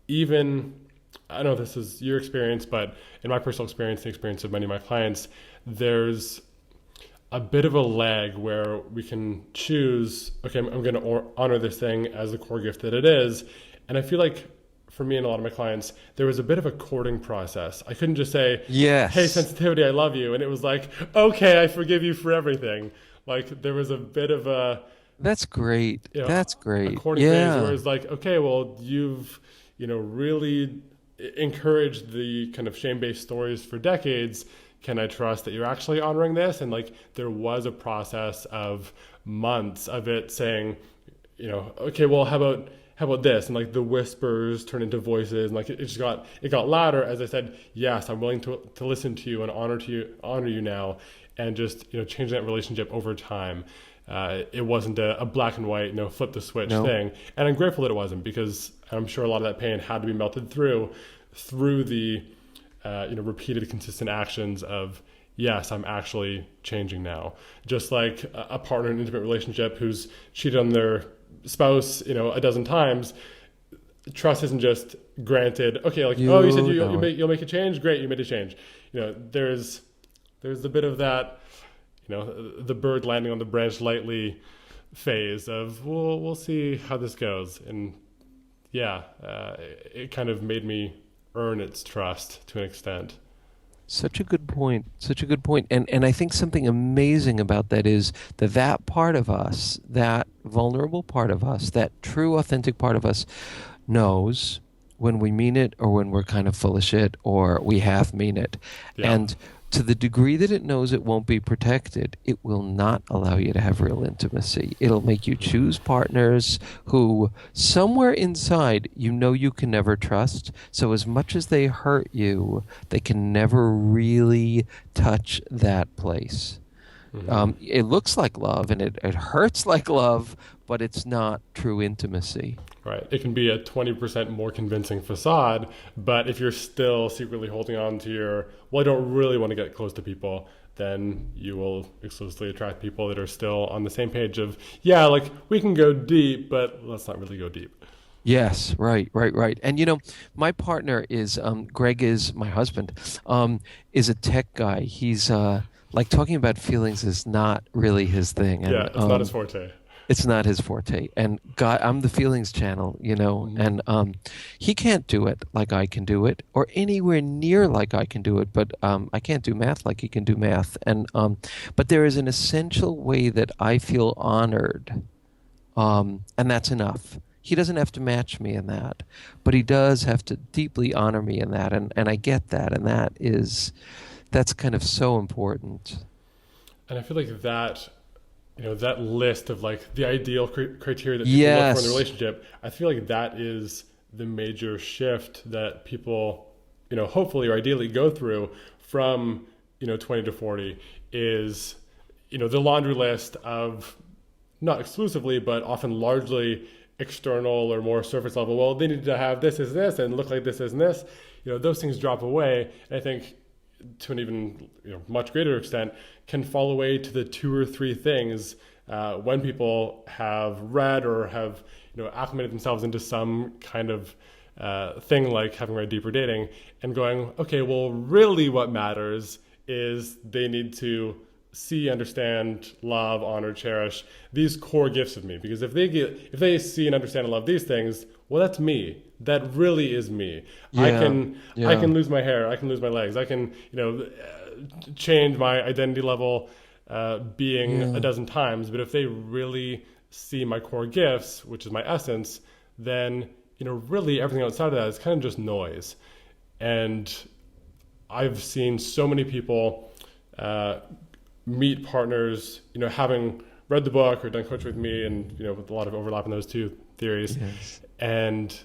Speaker 1: even, I don't know if this is your experience, but in my personal experience, the experience of many of my clients, there's a bit of a lag where we can choose, okay, I'm going to honor this thing as the core gift that it is. And I feel like for me and a lot of my clients, there was a bit of a courting process. I couldn't just say,
Speaker 2: Yes.
Speaker 1: hey, sensitivity, I love you. And it was like, okay, I forgive you for everything. Like there was a bit of
Speaker 2: That's great. That's
Speaker 1: a
Speaker 2: great.
Speaker 1: courting phase where
Speaker 2: Yeah.
Speaker 1: it's like, okay, well, you've, really encouraged the kind of shame-based stories for decades. Can I trust that you're actually honoring this? And like, there was a process of months of it saying, okay, well, how about this? And like the whispers turn into voices, and like it got louder as I said, yes, I'm willing to listen to you and honor you now, and just change that relationship over time. It wasn't a black and white, flip the switch
Speaker 2: No.
Speaker 1: thing, and I'm grateful that it wasn't, because I'm sure a lot of that pain had to be melted through the repeated consistent actions of, yes, I'm actually changing now. Just like a partner in an intimate relationship who's cheated on their spouse, a dozen times, trust isn't just granted. Okay, like, oh, you said you'll make a change. Great, you made a change. There's a bit of that, the bird landing on the branch lightly phase of, we'll see how this goes. And yeah, it kind of made me earn its trust to an extent.
Speaker 2: Such a good point. Such a good point. And I think something amazing about that is that that part of us, that vulnerable part of us, that true authentic part of us knows when we mean it or when we're kind of full of shit or we half mean it.
Speaker 1: Yeah.
Speaker 2: And to the degree that it knows it won't be protected, it will not allow you to have real intimacy. It'll make you choose partners who, somewhere inside, you know you can never trust. So, as much as they hurt you, they can never really touch that place.
Speaker 1: Hmm.
Speaker 2: It looks like love and it hurts like love, but it's not true intimacy.
Speaker 1: Right. It can be a 20% more convincing facade, but if you're still secretly holding on to your, well, I don't really want to get close to people, then you will exclusively attract people that are still on the same page of, yeah, like we can go deep, but let's not really go deep.
Speaker 2: Yes, right, right, right. And my partner is Greg is my husband, is a tech guy. He's like talking about feelings is not really his thing,
Speaker 1: Yeah,
Speaker 2: and
Speaker 1: it's not his forte.
Speaker 2: it's not his forte. And God, I'm the feelings channel,
Speaker 1: Mhm.
Speaker 2: and he can't do it like I can do it, or anywhere near like I can do it. But I can't do math like he can do math. And but there is an essential way that I feel honored, and that's enough. He doesn't have to match me in that, but he does have to deeply honor me in that, and I get that, and that's kind of so important.
Speaker 1: And I feel like that, that list of like the ideal criteria that people look for in the
Speaker 2: Yes.
Speaker 1: relationship, I feel like that is the major shift that people, hopefully or ideally go through from, 20 to 40 is, the laundry list of not exclusively, but often largely external or more surface level. Well, they need to have this, and look like this, and this. Those things drop away. And I think to an even much greater extent can fall away to the two or three things when people have read or have acclimated themselves into some kind of thing like having read Deeper Dating and going, okay, well, really what matters is they need to see, understand, love, honor, cherish these core gifts of me. Because if they see and understand and love these things, well, that's me. That really is me. I
Speaker 2: Yeah.
Speaker 1: can I
Speaker 2: Yeah.
Speaker 1: can lose my hair. I can lose my legs. I can change my identity level being a
Speaker 2: Yeah.
Speaker 1: dozen times. But if they really see my core gifts, which is my essence, then really everything outside of that is kind of just noise. And I've seen so many people uh, meet partners, having read the book or done coaching with me, and with a lot of overlap in those two theories,
Speaker 2: Yes.
Speaker 1: and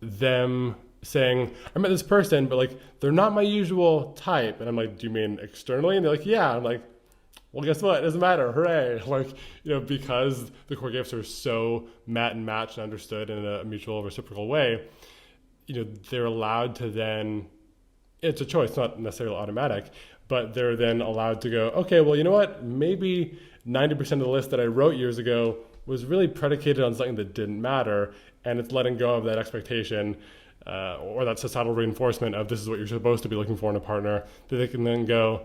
Speaker 1: them saying, "I met this person, but like they're not my usual type," and I'm like, "Do you mean externally?" And they're like, "Yeah." I'm like, "Well, guess what? It doesn't matter. Hooray!" Like because the core gifts are so met and matched and understood in a mutual reciprocal way, they're allowed to then it's a choice, not necessarily automatic, but they're then allowed to go, okay, well, you know what? Maybe 90% of the list that I wrote years ago was really predicated on something that didn't matter. And it's letting go of that expectation or that societal reinforcement of this is what you're supposed to be looking for in a partner, that they can then go,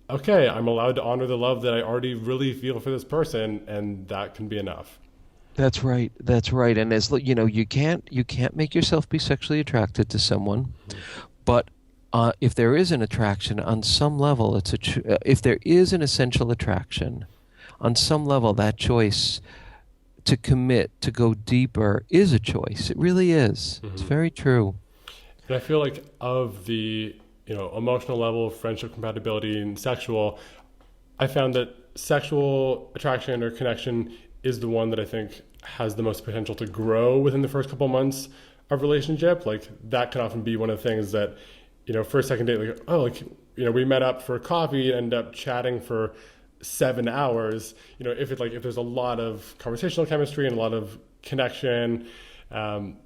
Speaker 1: okay, I'm allowed to honor the love that I already really feel for this person, and that can be enough.
Speaker 2: That's right. That's right. And you can't make yourself be sexually attracted to someone, but if there is an attraction on some level, if there is an essential attraction on some level, that choice to commit to go deeper is a choice. It really is. It's
Speaker 1: Mm-hmm.
Speaker 2: very true.
Speaker 1: And I feel like of the emotional level, friendship compatibility, and sexual, I found that sexual attraction or connection is the one that I think has the most potential to grow within the first couple months of relationship. Like that can often be one of the things that, first, second date, like, oh, like, we met up for coffee, end up chatting for 7 hours. If there's a lot of conversational chemistry and a lot of connection, um,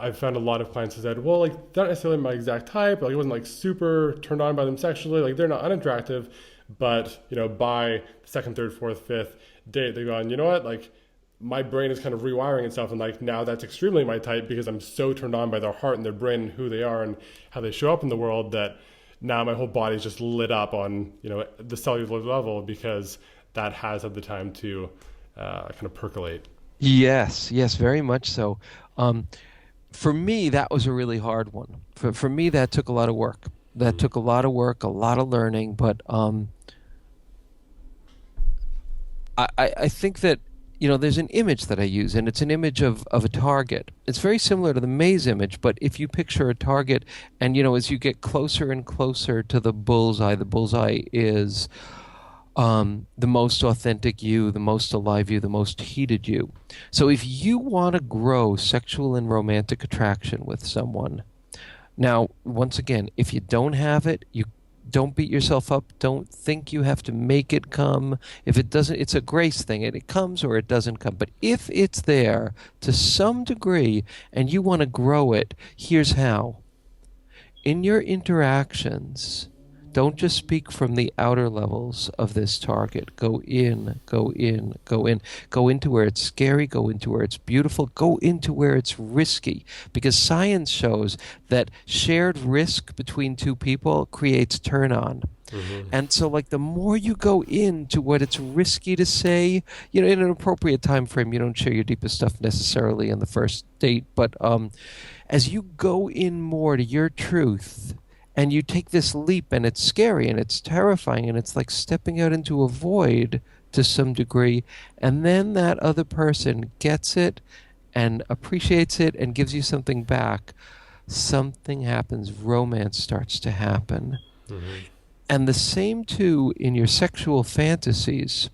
Speaker 1: I've found a lot of clients who said, well, like, they're not necessarily my exact type. Like, I wasn't like super turned on by them sexually. Like, they're not unattractive, but by the second, third, fourth, fifth date, they've gone, you know what, like, my brain is kind of rewiring itself, and like now that's extremely my type because I'm so turned on by their heart and their brain and who they are and how they show up in the world that now my whole body's just lit up on the cellular level because that has had the time to kind of percolate.
Speaker 2: Yes, yes, very much so. Um, for me, that was a really hard one. For me, that took a lot of work. That
Speaker 1: Mm.
Speaker 2: took a lot of work, a lot of learning. But I think that, there's an image that I use, and it's an image of a target. It's very similar to the maze image, but if you picture a target, and as you get closer and closer to the bullseye is the most authentic you, the most alive you, the most heated you. So if you want to grow sexual and romantic attraction with someone, now, once again, if you don't have it, you don't beat yourself up. Don't think you have to make it come. If it doesn't, it's a grace thing. It comes or it doesn't come. But if it's there to some degree and you want to grow it, here's how. In your interactions, don't just speak from the outer levels of this target. Go in, go in, go in. Go into where it's scary, go into where it's beautiful, go into where it's risky. Because science shows that shared risk between two people creates turn on.
Speaker 1: Hmm.
Speaker 2: And so, like, the more you go into what it's risky to say, in an appropriate time frame, you don't share your deepest stuff necessarily in the first date, but as you go in more to your truth and you take this leap, and it's scary and it's terrifying and it's like stepping out into a void to some degree, and then that other person gets it and appreciates it and gives you something back, something happens, romance starts to happen.
Speaker 1: Hmm.
Speaker 2: And the same too in your sexual fantasies,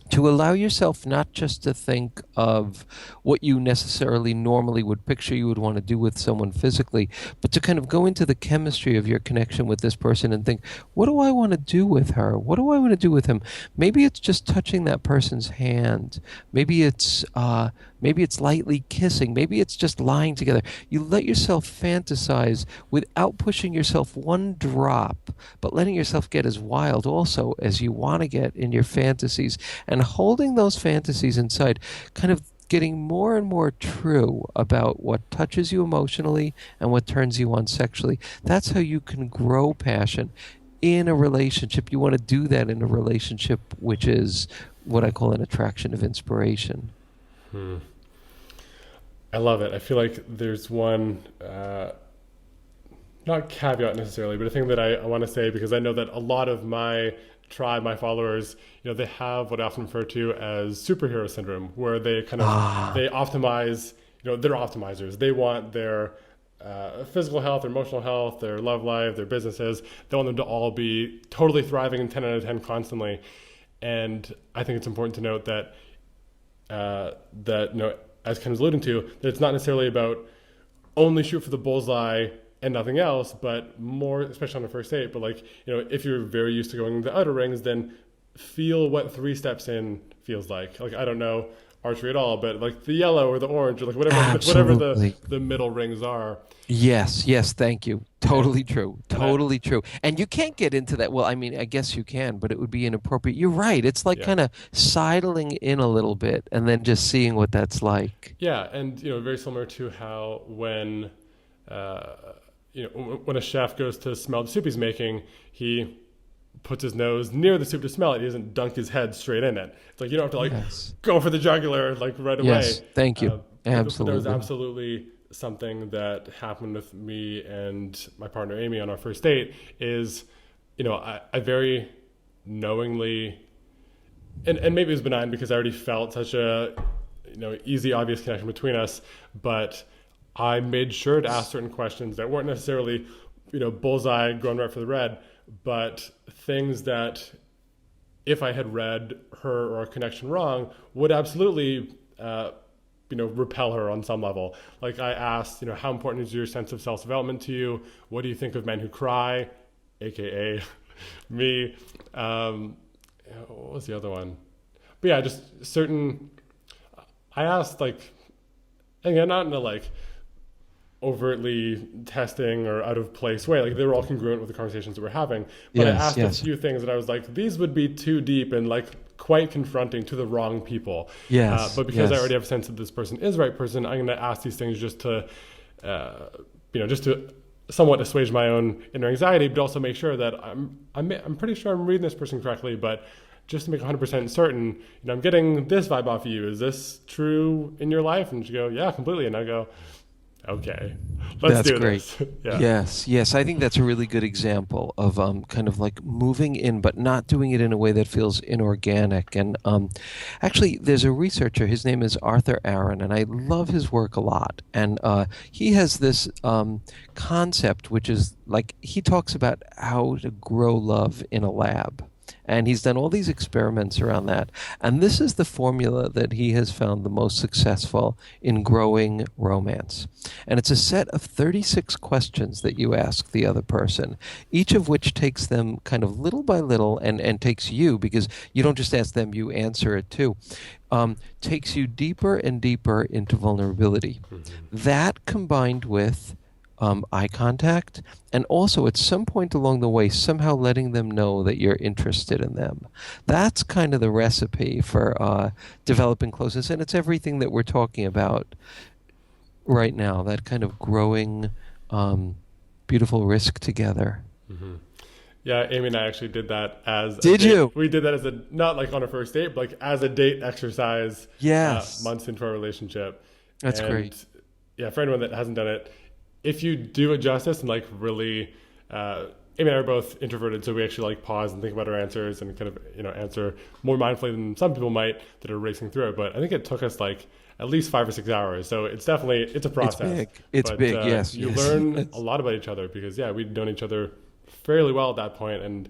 Speaker 2: to allow yourself not just to think of what you necessarily normally would picture you would want to do with someone physically, but to kind of go into the chemistry of your connection with this person and think, what do I want to do with her? What do I want to do with him? Maybe it's just touching that person's hand. Maybe it's lightly kissing. Maybe it's just lying together. You let yourself fantasize without pushing yourself one drop, but letting yourself get as wild also as you want to get in your fantasies, and holding those fantasies inside, kind of getting more and more true about what touches you emotionally and what turns you on sexually. That's how you can grow passion in a relationship. You want to do that in a relationship, which is what I call an attraction of inspiration.
Speaker 1: Hmm. I love it. I feel like there's one, not caveat necessarily, but a thing that I want to say, because I know that a lot of my tribe, my followers, they have what I often refer to as superhero syndrome, where
Speaker 2: Ah,
Speaker 1: they optimize, they're optimizers. They want their physical health, their emotional health, their love life, their businesses. They want them to all be totally thriving and 10 out of 10 constantly. And I think it's important to note that as Ken was alluding to, that it's not necessarily about only shoot for the bullseye and nothing else, but more, especially on a first date. But like, if you're very used to going to the outer rings, then feel what three steps in feels like. Like, I don't know archery at all, but like the yellow or the orange or like whatever
Speaker 2: absolutely.
Speaker 1: the middle rings are.
Speaker 2: Yes, yes, thank you.
Speaker 1: And
Speaker 2: Totally true.
Speaker 1: and I
Speaker 2: Totally true. And you can't get into that. Well, I mean, I guess you can, but it would be inappropriate. You're right. It's like
Speaker 1: yeah.
Speaker 2: kind of sidling in a little bit and then just seeing what that's like.
Speaker 1: Yeah, and very similar to how when uh, when a chef goes to smell the soup he's making, he puts his nose near the soup to smell it. He doesn't dunk his head straight in it. It's like you don't have to like
Speaker 2: Yes.
Speaker 1: go for the jugular like right away.
Speaker 2: Yes, thank you.
Speaker 1: But there was
Speaker 2: Absolutely.
Speaker 1: absolutely something that happened with me and my partner Amy on our first date. Is I very knowingly, and maybe it was benign because I already felt such a easy obvious connection between us, but I made sure to ask certain questions that weren't necessarily bullseye going right for the red, but things that if I had read her or a connection wrong would absolutely repel her on some level. Like I asked, how important is your sense of self-development to you? What do you think of men who cry, aka me? What was the other one? But yeah, just certain. I asked like, again, not in a like overtly testing or out of place way. Like they were all congruent with the conversations that we're having. But I
Speaker 2: Yes,
Speaker 1: asked a
Speaker 2: yes.
Speaker 1: few things that I was like, these would be too deep and like quite confronting to the wrong people.
Speaker 2: Yes,
Speaker 1: But because I already
Speaker 2: yes.
Speaker 1: have a sense that this person is the right person, I'm going to ask these things just to, just to somewhat assuage my own inner anxiety, but also make sure that I'm pretty sure I'm reading this person correctly, but just to make 100% certain, I'm getting this vibe off of you. Is this true in your life? And she go, yeah, completely. And I go, okay, let's
Speaker 2: That's
Speaker 1: do
Speaker 2: great.
Speaker 1: this. Yeah.
Speaker 2: Yes, yes. I think that's a really good example of kind of like moving in, but not doing it in a way that feels inorganic. And actually, there's a researcher. His name is Arthur Aaron, and I love his work a lot. And he has this concept, which is like he talks about how to grow love in a lab. And he's done all these experiments around that. And this is the formula that he has found the most successful in growing romance. And it's a set of 36 questions that you ask the other person, each of which takes them kind of little by little and takes you, because you don't just ask them, you answer it too, takes you deeper and deeper into vulnerability. That combined with eye contact, and also at some point along the way, somehow letting them know that you're interested in them. That's kind of the recipe for developing closeness, and it's everything that we're talking about right now, that kind of growing, beautiful risk together.
Speaker 1: Hmm. Yeah, Amy and I actually did that as
Speaker 2: Did you?
Speaker 1: We did that as not like on a first date, but like as a date exercise.
Speaker 2: Yes.
Speaker 1: Months into our relationship.
Speaker 2: That's
Speaker 1: And,
Speaker 2: great.
Speaker 1: Yeah, for anyone that hasn't done it, if you do it justice and like really, Amy and I are both introverted, so we actually like pause and think about our answers and kind of answer more mindfully than some people might that are racing through it. But I think it took us like at least 5 or 6 hours, so it's a process.
Speaker 2: It's big. It's
Speaker 1: but,
Speaker 2: big. Yes.
Speaker 1: you
Speaker 2: yes.
Speaker 1: learn a lot about each other because we'd known each other fairly well at that point, and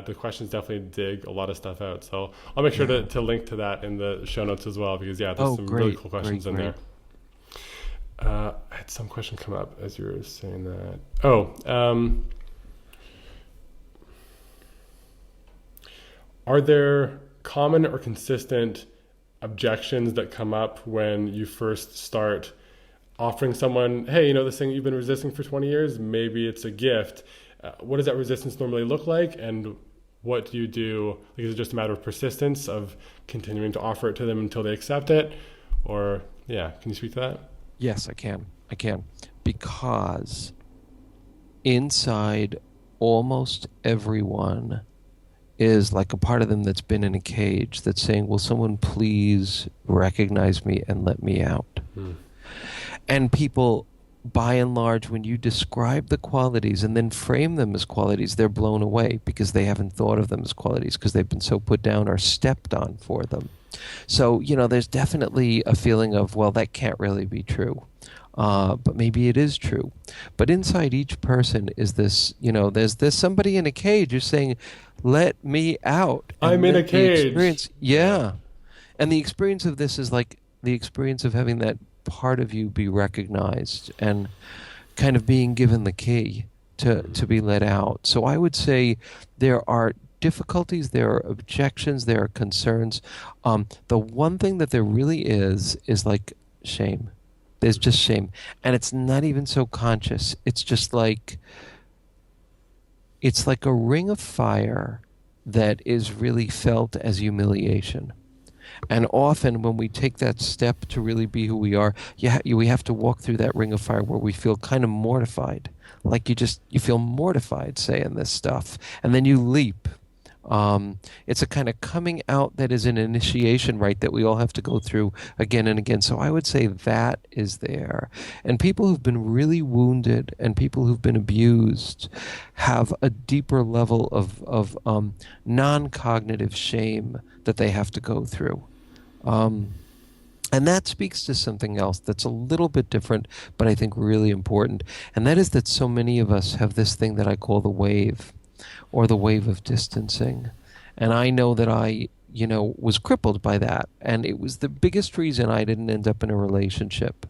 Speaker 1: the questions definitely dig a lot of stuff out. So I'll make sure to link to that in the show notes as well, because there's some really cool questions in there. I had some question come up as you were saying that. Are there common or consistent objections that come up when you first start offering someone, hey, this thing you've been resisting for 20 years, maybe it's a gift. What does that resistance normally look like? And what do you do? Like, is it just a matter of persistence of continuing to offer it to them until they accept it? Or, can you speak to that?
Speaker 2: Yes, I can. I can. Because inside almost everyone is like a part of them that's been in a cage that's saying, will someone please recognize me and let me out? And people, by and large, when you describe the qualities and then frame them as qualities, they're blown away because they haven't thought of them as qualities because they've been so put down or stepped on for them. So, there's definitely a feeling of, well, that can't really be true. But maybe it is true. But inside each person is this, there's somebody in a cage who's saying, let me out. And
Speaker 1: I'm in a cage.
Speaker 2: Yeah. And the experience of this is like the experience of having that part of you be recognized and kind of being given the key to be let out. So I would say there are difficulties, there are objections, there are concerns. The one thing that there really is like shame. There's just shame. And it's not even so conscious. It's just like, it's like a ring of fire that is really felt as humiliation. And often when we take that step to really be who we are, we have to walk through that ring of fire where we feel kind of mortified. Like you feel mortified saying this stuff. And then you leap. It's a kind of coming out that is an initiation, right, that we all have to go through again and again. So I would say that is there. And people who've been really wounded and people who've been abused have a deeper level of non-cognitive shame that they have to go through. And that speaks to something else that's a little bit different, but I think really important. And that is that so many of us have this thing that I call the wave, or the wave of distancing. And I know that I, was crippled by that. And it was the biggest reason I didn't end up in a relationship.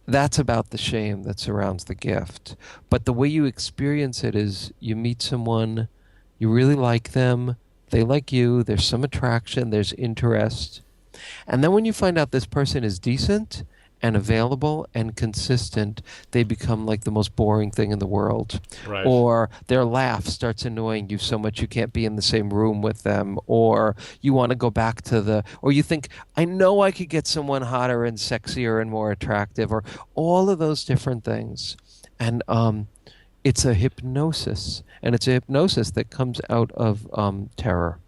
Speaker 2: That's about the shame that surrounds the gift. But the way you experience it is you meet someone, you really like them, they like you, there's some attraction, there's interest. And then when you find out this person is decent and available and consistent, they become like the most boring thing in the world.
Speaker 1: Right.
Speaker 2: Or their laugh starts annoying you so much you can't be in the same room with them. Or you want to go back to or you think, I know I could get someone hotter and sexier and more attractive, or all of those different things. And it's a hypnosis. And it's a hypnosis that comes out of terror.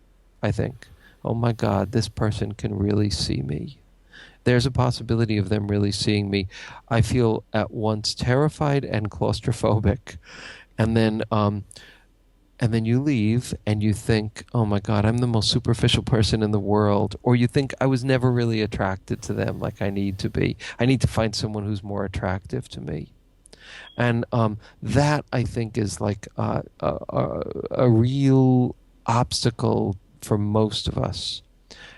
Speaker 2: I think. Oh my God, this person can really see me. There's a possibility of them really seeing me. I feel at once terrified and claustrophobic. And then you leave and you think, oh my God, I'm the most superficial person in the world. Or you think I was never really attracted to them like I need to be. I need to find someone who's more attractive to me. And that, I think, is like a real obstacle for most of us.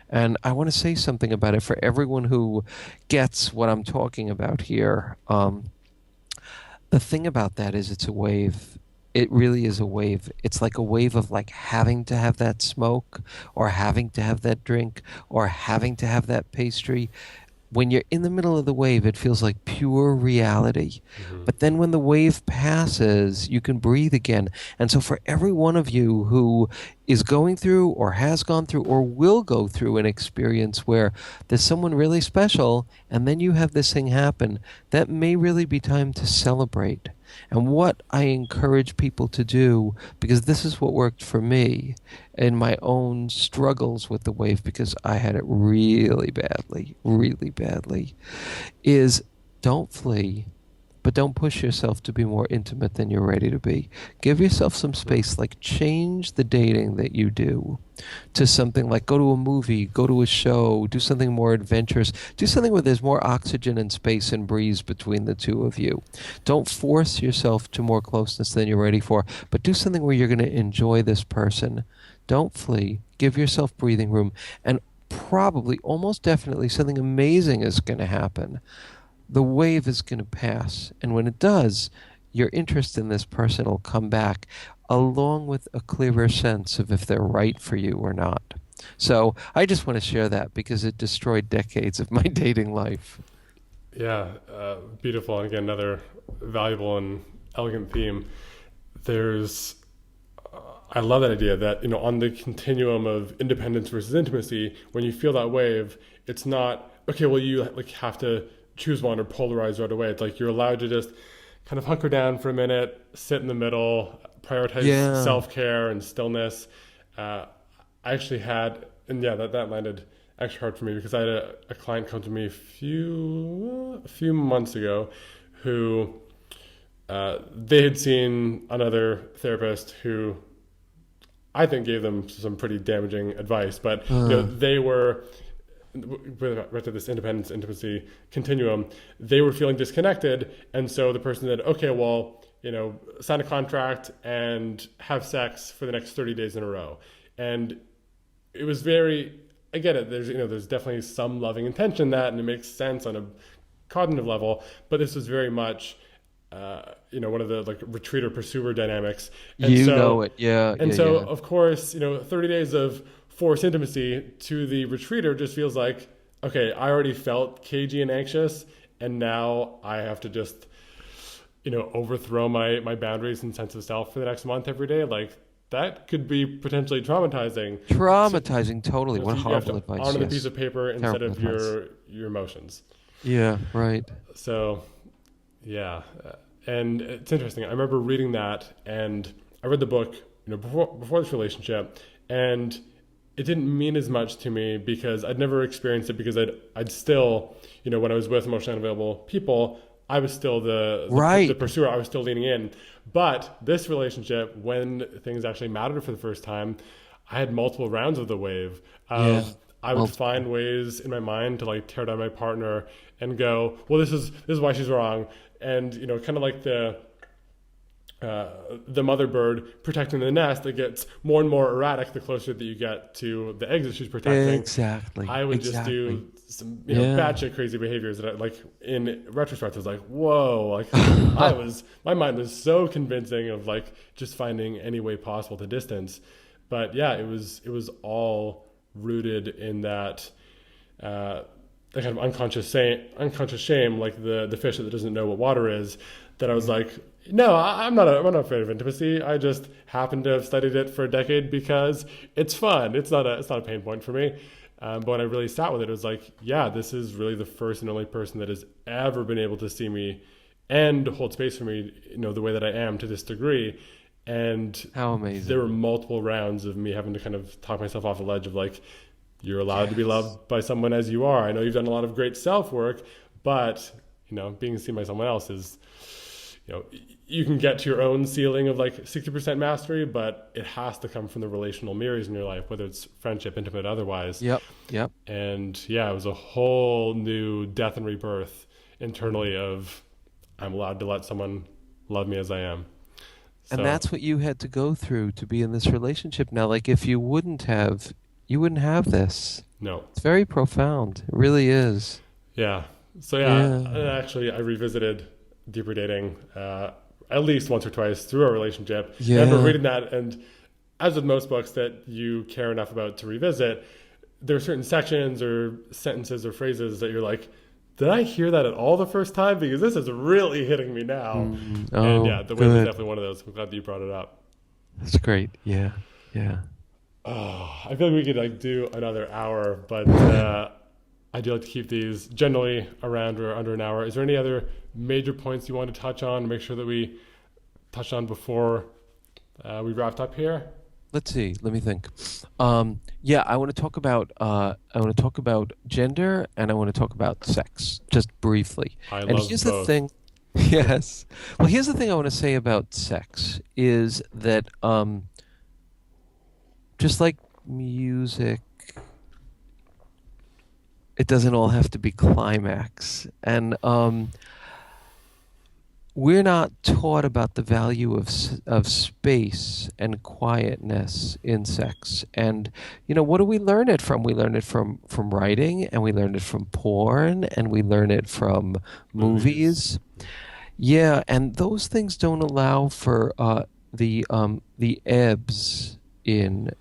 Speaker 2: And I want to say something about it for everyone who gets what I'm talking about here. The thing about that is it's a wave. It really is a wave. It's like a wave of like having to have that smoke or having to have that drink or having to have that pastry. When you're in the middle of the wave, it feels like pure reality.
Speaker 1: Hmm.
Speaker 2: But then when the wave passes, you can breathe again. And so for every one of you who is going through or has gone through or will go through an experience where there's someone really special and then you have this thing happen, that may really be time to celebrate. And what I encourage people to do, because this is what worked for me in my own struggles with the wave, because I had it really badly, is don't flee, but don't push yourself to be more intimate than you're ready to be. Give yourself some space, like change the dating that you do to something like go to a movie, go to a show, do something more adventurous, do something where there's more oxygen and space and breeze between the two of you. Don't force yourself to more closeness than you're ready for, but do something where you're going to enjoy this person. Don't flee. Give yourself breathing room, and probably, almost definitely, something amazing is going to happen. The wave is going to pass. And when it does, your interest in this person will come back, along with a clearer sense of if they're right for you or not. So I just want to share that because it destroyed decades of my dating life.
Speaker 1: Yeah, beautiful. And again, another valuable and elegant theme. There's, I love that idea that, on the continuum of independence versus intimacy, when you feel that wave, it's not, okay, well, you like have to choose one or polarize right away. It's like you're allowed to just kind of hunker down for a minute, sit in the middle, prioritize
Speaker 2: Yeah.
Speaker 1: self-care and stillness. I actually had, and yeah, that landed extra hard for me because I had a client come to me a few months ago who they had seen another therapist who I think gave them some pretty damaging advice, but they were with this independence intimacy continuum, they were feeling disconnected, and so the person said, okay, well, sign a contract and have sex for the next 30 days in a row. And it was very, I get it, there's definitely some loving intention in that, and it makes sense on a cognitive level, but this was very much one of the like retreater pursuer dynamics. And
Speaker 2: You
Speaker 1: so
Speaker 2: know it. Yeah,
Speaker 1: and
Speaker 2: yeah,
Speaker 1: so
Speaker 2: yeah.
Speaker 1: of course, 30 days of forced intimacy to the retreater just feels like, okay, I already felt cagey and anxious, and now I have to just overthrow my boundaries and sense of self for the next month every day. Like that could be potentially traumatizing. So,
Speaker 2: Traumatizing, totally.
Speaker 1: so
Speaker 2: What
Speaker 1: you have
Speaker 2: horrible
Speaker 1: to
Speaker 2: advice,
Speaker 1: honor the piece
Speaker 2: yes.
Speaker 1: of paper instead
Speaker 2: Terrible
Speaker 1: of
Speaker 2: advice.
Speaker 1: your emotions.
Speaker 2: Yeah, right.
Speaker 1: So yeah, and it's interesting. I remember reading that, and I read the book, before this relationship, and it didn't mean as much to me because I'd never experienced it because I'd still, when I was with emotionally unavailable people, I was still the
Speaker 2: Right.
Speaker 1: pursuer. I was still leaning in. But this relationship, when things actually mattered for the first time, I had multiple rounds of the wave
Speaker 2: Yeah.
Speaker 1: of I would
Speaker 2: Multiple.
Speaker 1: find ways in my mind to like tear down my partner and go, well, this is why she's wrong, and kind of like the mother bird protecting the nest that gets more and more erratic the closer that you get to the eggs that she's protecting.
Speaker 2: Exactly.
Speaker 1: I would just
Speaker 2: Exactly.
Speaker 1: do some
Speaker 2: Yeah.
Speaker 1: batshit crazy behaviors that like in retrospect I was like, whoa, like my mind was so convincing of like just finding any way possible to distance. But yeah, it was all rooted in that the kind of unconscious shame, like the fish that doesn't know what water is. That I was
Speaker 2: Yeah.
Speaker 1: like, no, I'm not afraid of intimacy. I just happen to have studied it for a decade because it's fun. It's not a pain point for me. But when I really sat with it, it was like, yeah, this is really the first and only person that has ever been able to see me and hold space for me, the way that I am to this degree. And
Speaker 2: How
Speaker 1: there were
Speaker 2: amazing.
Speaker 1: multiple rounds of me having to kind of talk myself off the ledge of like, you're allowed to be
Speaker 2: Yes.
Speaker 1: loved by someone as you are. I know you've done a lot of great self work, but being seen by someone else is, you can get to your own ceiling of like 60% mastery, but it has to come from the relational mirrors in your life, whether it's friendship, intimate, otherwise.
Speaker 2: Yep. Yep.
Speaker 1: And yeah, it was a whole new death and rebirth internally of I'm allowed to let someone love me as I am.
Speaker 2: And
Speaker 1: So
Speaker 2: that's what you had to go through to be in this relationship now. Like if you wouldn't have this.
Speaker 1: no,
Speaker 2: It's very profound. It really is.
Speaker 1: yeah, so yeah,
Speaker 2: Yeah.
Speaker 1: and actually I revisited deeper dating at least once or twice through our relationship. And I remember
Speaker 2: Yeah.
Speaker 1: reading that, and as with most books that you care enough about to revisit, there are certain sections or sentences or phrases that you're like, did I hear that at all the first time? Because this is really hitting me now. And
Speaker 2: Oh,
Speaker 1: yeah, the wind was
Speaker 2: good.
Speaker 1: definitely one of those. I'm glad that you brought it up.
Speaker 2: That's great. Yeah. Yeah.
Speaker 1: Oh, I feel like we could like do another hour, but I do like to keep these generally around or under an hour. Is there any other major points you want to touch on? Make sure that we touch on before we wrapped up here.
Speaker 2: Let's see. Let me think. Yeah, I want to talk about gender and I want to talk about sex just briefly.
Speaker 1: I
Speaker 2: And
Speaker 1: love
Speaker 2: here's the
Speaker 1: both.
Speaker 2: thing. Yes. Well, here's the thing I want to say about sex is that just like music, it doesn't all have to be climax. And we're not taught about the value of space and quietness in sex. And what do we learn it from? We learn it from writing, and we learn it from porn, and we learn it from
Speaker 1: Movies.
Speaker 2: movies. Yeah, and those things don't allow for the ebbs in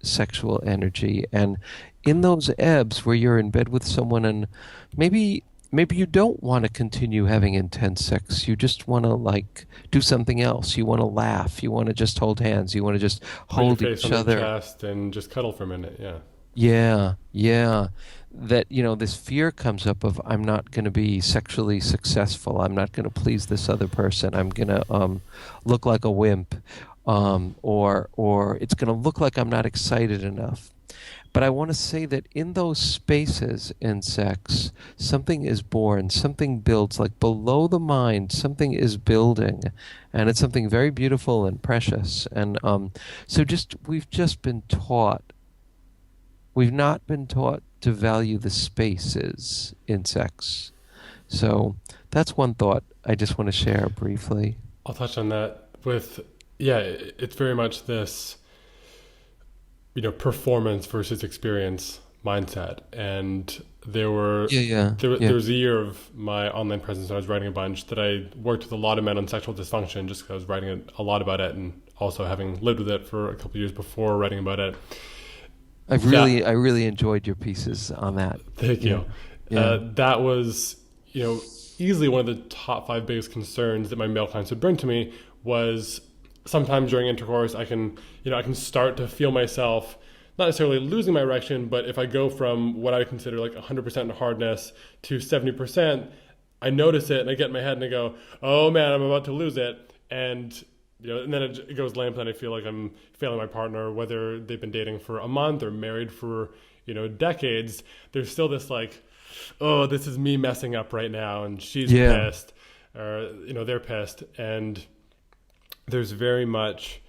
Speaker 2: sexual energy, and in those ebbs where you're in bed with someone and maybe you don't want to continue having intense sex. You just want to like do something else. You want to laugh. You want to just hold hands. You want to just
Speaker 1: Put your
Speaker 2: hold
Speaker 1: face
Speaker 2: each
Speaker 1: on their
Speaker 2: other.
Speaker 1: chest and just cuddle for a minute. Yeah.
Speaker 2: Yeah, yeah. That, this fear comes up of I'm not going to be sexually successful. I'm not going to please this other person. I'm going to look like a wimp. Or it's going to look like I'm not excited enough. But I want to say that in those spaces in sex, something is born, something builds, like below the mind, something is building, and it's something very beautiful and precious. And we've just been taught, we've not been taught to value the spaces in sex. So that's one thought I just want to share briefly.
Speaker 1: I'll touch on that with, yeah, it's very much this, performance versus experience mindset. And
Speaker 2: Yeah, yeah,
Speaker 1: there
Speaker 2: yeah.
Speaker 1: was a year of my online presence. I was writing a bunch that I worked with a lot of men on sexual dysfunction just because I was writing a lot about it and also having lived with it for a couple of years before writing about it. That
Speaker 2: I really enjoyed your pieces on that.
Speaker 1: Thank
Speaker 2: Yeah,
Speaker 1: you.
Speaker 2: yeah,
Speaker 1: That was, easily one of the top five biggest concerns that my male clients would bring to me was sometimes during intercourse, I can start to feel myself not necessarily losing my erection, but if I go from what I would consider like 100% hardness to 70%, I notice it and I get in my head and I go, oh man, I'm about to lose it. And then it goes limp and I feel like I'm failing my partner, whether they've been dating for a month or married for, decades. There's still this like, oh, this is me messing up right now. And she's
Speaker 2: yeah,
Speaker 1: pissed or, they're pissed. And there's very much,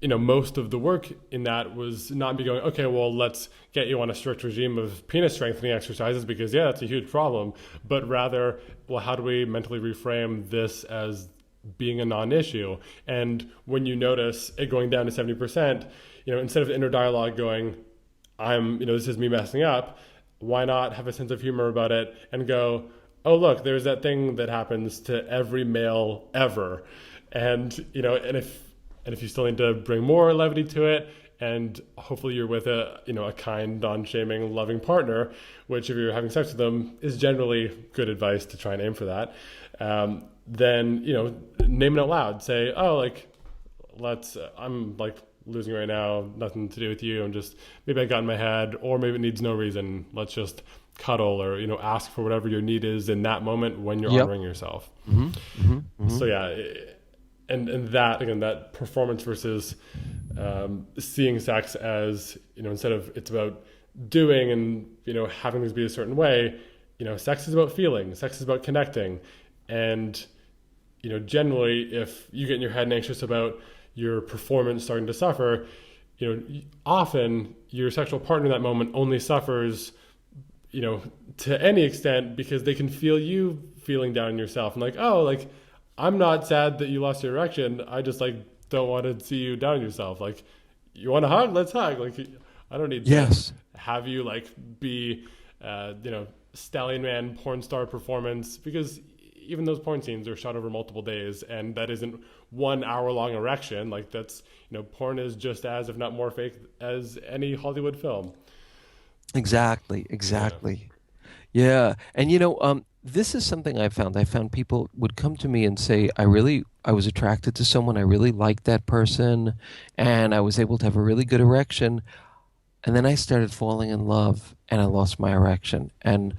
Speaker 1: most of the work in that was not be going, okay, well, let's get you on a strict regime of penis strengthening exercises because, yeah, that's a huge problem. But rather, well, how do we mentally reframe this as being a non-issue? And when you notice it going down to 70%, instead of the inner dialogue going, this is me messing up, why not have a sense of humor about it and go, oh, look, there's that thing that happens to every male ever. And if you still need to bring more levity to it, and hopefully you're with a kind, non-shaming, loving partner, which if you're having sex with them is generally good advice to try and aim for that. Then name it out loud. Say, oh, like I'm like losing right now, nothing to do with you. I'm just maybe I got in my head, or maybe it needs no reason. Let's just cuddle, or ask for whatever your need is in that moment when you're
Speaker 2: yep.
Speaker 1: honoring yourself.
Speaker 2: Hmm. Hmm. Hmm.
Speaker 1: So yeah, and that again, that performance versus seeing sex as, instead of it's about doing and having things be a certain way, sex is about feeling, sex is about connecting. And generally, if you get in your head and anxious about your performance starting to suffer, often your sexual partner in that moment only suffers, to any extent, because they can feel you feeling down on yourself and like, oh, like, I'm not sad that you lost your erection. I just like don't want to see you down on yourself. Like, you want to hug? Let's hug. Like, I don't need to
Speaker 2: Yes.
Speaker 1: have you like be, stallion man porn star performance, because even those porn scenes are shot over multiple days, and that isn't 1 hour long erection. Like, that's, porn is just as, if not more fake as any Hollywood film.
Speaker 2: Exactly.
Speaker 1: Yeah.
Speaker 2: Exactly. Yeah. And this is something I found. I found people would come to me and say, I was attracted to someone, I really liked that person, and I was able to have a really good erection. And then I started falling in love and I lost my erection. And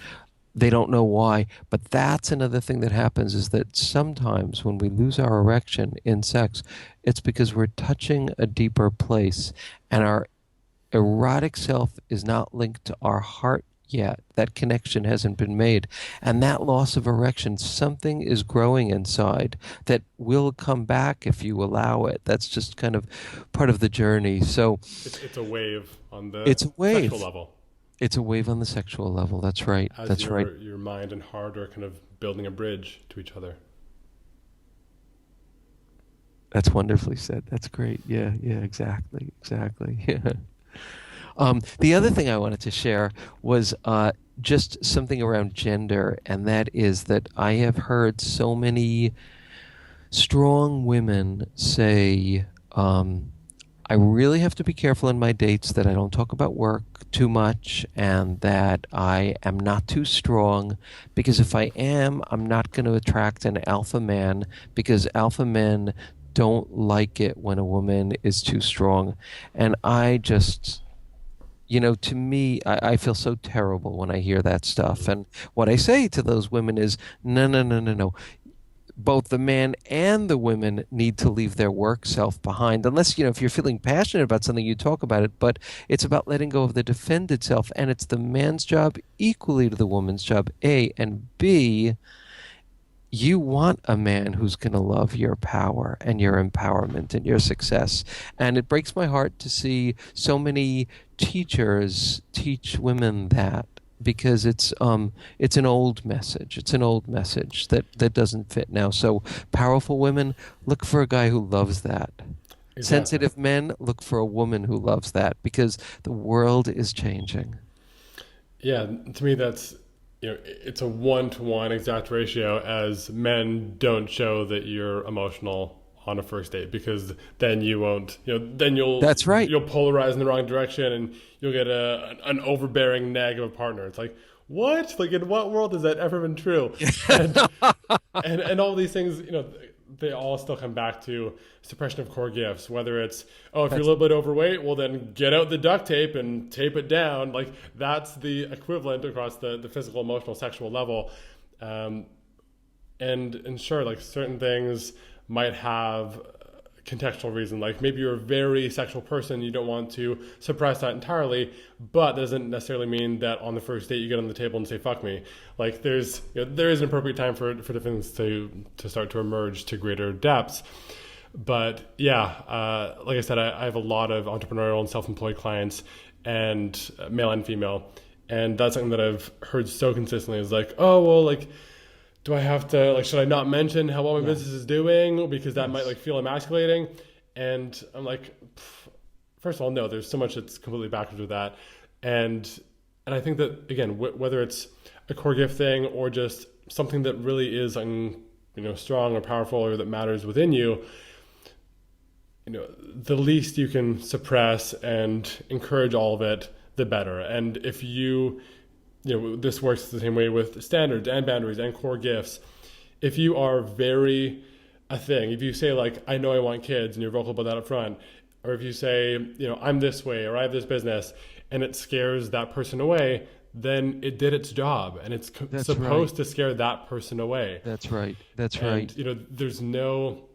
Speaker 2: they don't know why. But that's another thing that happens, is that sometimes when we lose our erection in sex, it's because we're touching a deeper place, and our erotic self is not linked to our heart yet. That connection hasn't been made. And that loss of erection, something is growing inside that will come back if you allow it. That's just kind of part of the journey. So
Speaker 1: It's a wave on the
Speaker 2: it's a
Speaker 1: sexual
Speaker 2: wave.
Speaker 1: level,
Speaker 2: It's a wave on the sexual level. That's right.
Speaker 1: as
Speaker 2: That's right.
Speaker 1: your mind and heart are kind of building a bridge to each other.
Speaker 2: That's wonderfully said. That's great. Yeah, yeah, exactly. Exactly. Yeah. The other thing I wanted to share was just something around gender, and that is that I have heard so many strong women say, I really have to be careful in my dates that I don't talk about work too much and that I am not too strong, because if I am, I'm not going to attract an alpha man, because alpha men don't like it when a woman is too strong. And I just, to me, I feel so terrible when I hear that stuff.
Speaker 1: Mm.
Speaker 2: And what I say to those women is, no, no, no, no, no. Both the man and the women need to leave their work self behind. Unless, if you're feeling passionate about something, you talk about it. But it's about letting go of the defended self. And it's the man's job equally to the woman's job, A. And B, you want a man who's going to love your power and your empowerment and your success. And it breaks my heart to see so many teachers teach women that, because it's an old message. It's an old message that doesn't fit now. So powerful women, look for a guy who loves that.
Speaker 1: Exactly.
Speaker 2: Sensitive men, look for a woman who loves that, because the world is changing.
Speaker 1: Yeah, to me that's, it's a 1-to-1 exact ratio, as men don't show that you're emotional on a first date, because then you won't, then
Speaker 2: That's right.
Speaker 1: you'll polarize in the wrong direction, and you'll get an overbearing nag of a partner. It's like, what? Like, in what world has that ever been true? And and all these things, they all still come back to suppression of core gifts. Whether it's, oh, if you're a
Speaker 2: That's
Speaker 1: little bit overweight, well, then get out the duct tape and tape it down. Like, that's the equivalent across the physical, emotional, sexual level. Um, and sure, like, certain things might have contextual reason. Like, maybe you're a very sexual person, you don't want to suppress that entirely, but that doesn't necessarily mean that on the first date you get on the table and say "fuck me." Like, there is an appropriate time for different things to start to emerge to greater depths. But yeah, like I said, I have a lot of entrepreneurial and self-employed clients, and male and female, and that's something that I've heard so consistently is like, oh well, like, do I have to, like, should I not mention how well my
Speaker 2: yeah.
Speaker 1: business is doing because that might
Speaker 2: Yes.
Speaker 1: like feel emasculating? And I'm like, first of all, no, there's so much that's completely backwards with that. And I think that, again, whether it's a core gift thing or just something that really is strong or powerful or that matters within you, the least you can suppress and encourage all of it, the better. And if this works the same way with standards and boundaries and core gifts. If you are very a thing, if you say like, I know I want kids, and you're vocal about that up front, or if you say, I'm this way, or I have this business, and it scares that person away, then it did its job, and it's
Speaker 2: That's right.
Speaker 1: supposed to scare that person away.
Speaker 2: That's right. That's
Speaker 1: And
Speaker 2: right.
Speaker 1: there's no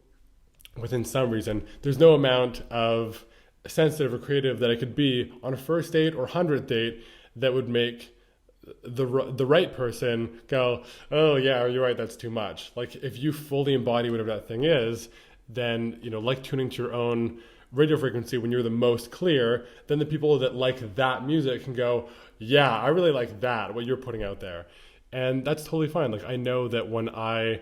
Speaker 1: within some reason. There's no amount of sensitive or creative that I could be on a first date or 100th date that would make the right person go, oh yeah, you're right, that's too much. Like if you fully embody whatever that thing is, then like tuning to your own radio frequency when you're the most clear, then the people that like that music can go, yeah, I really like that, what you're putting out there. And that's totally fine. Like I know that when I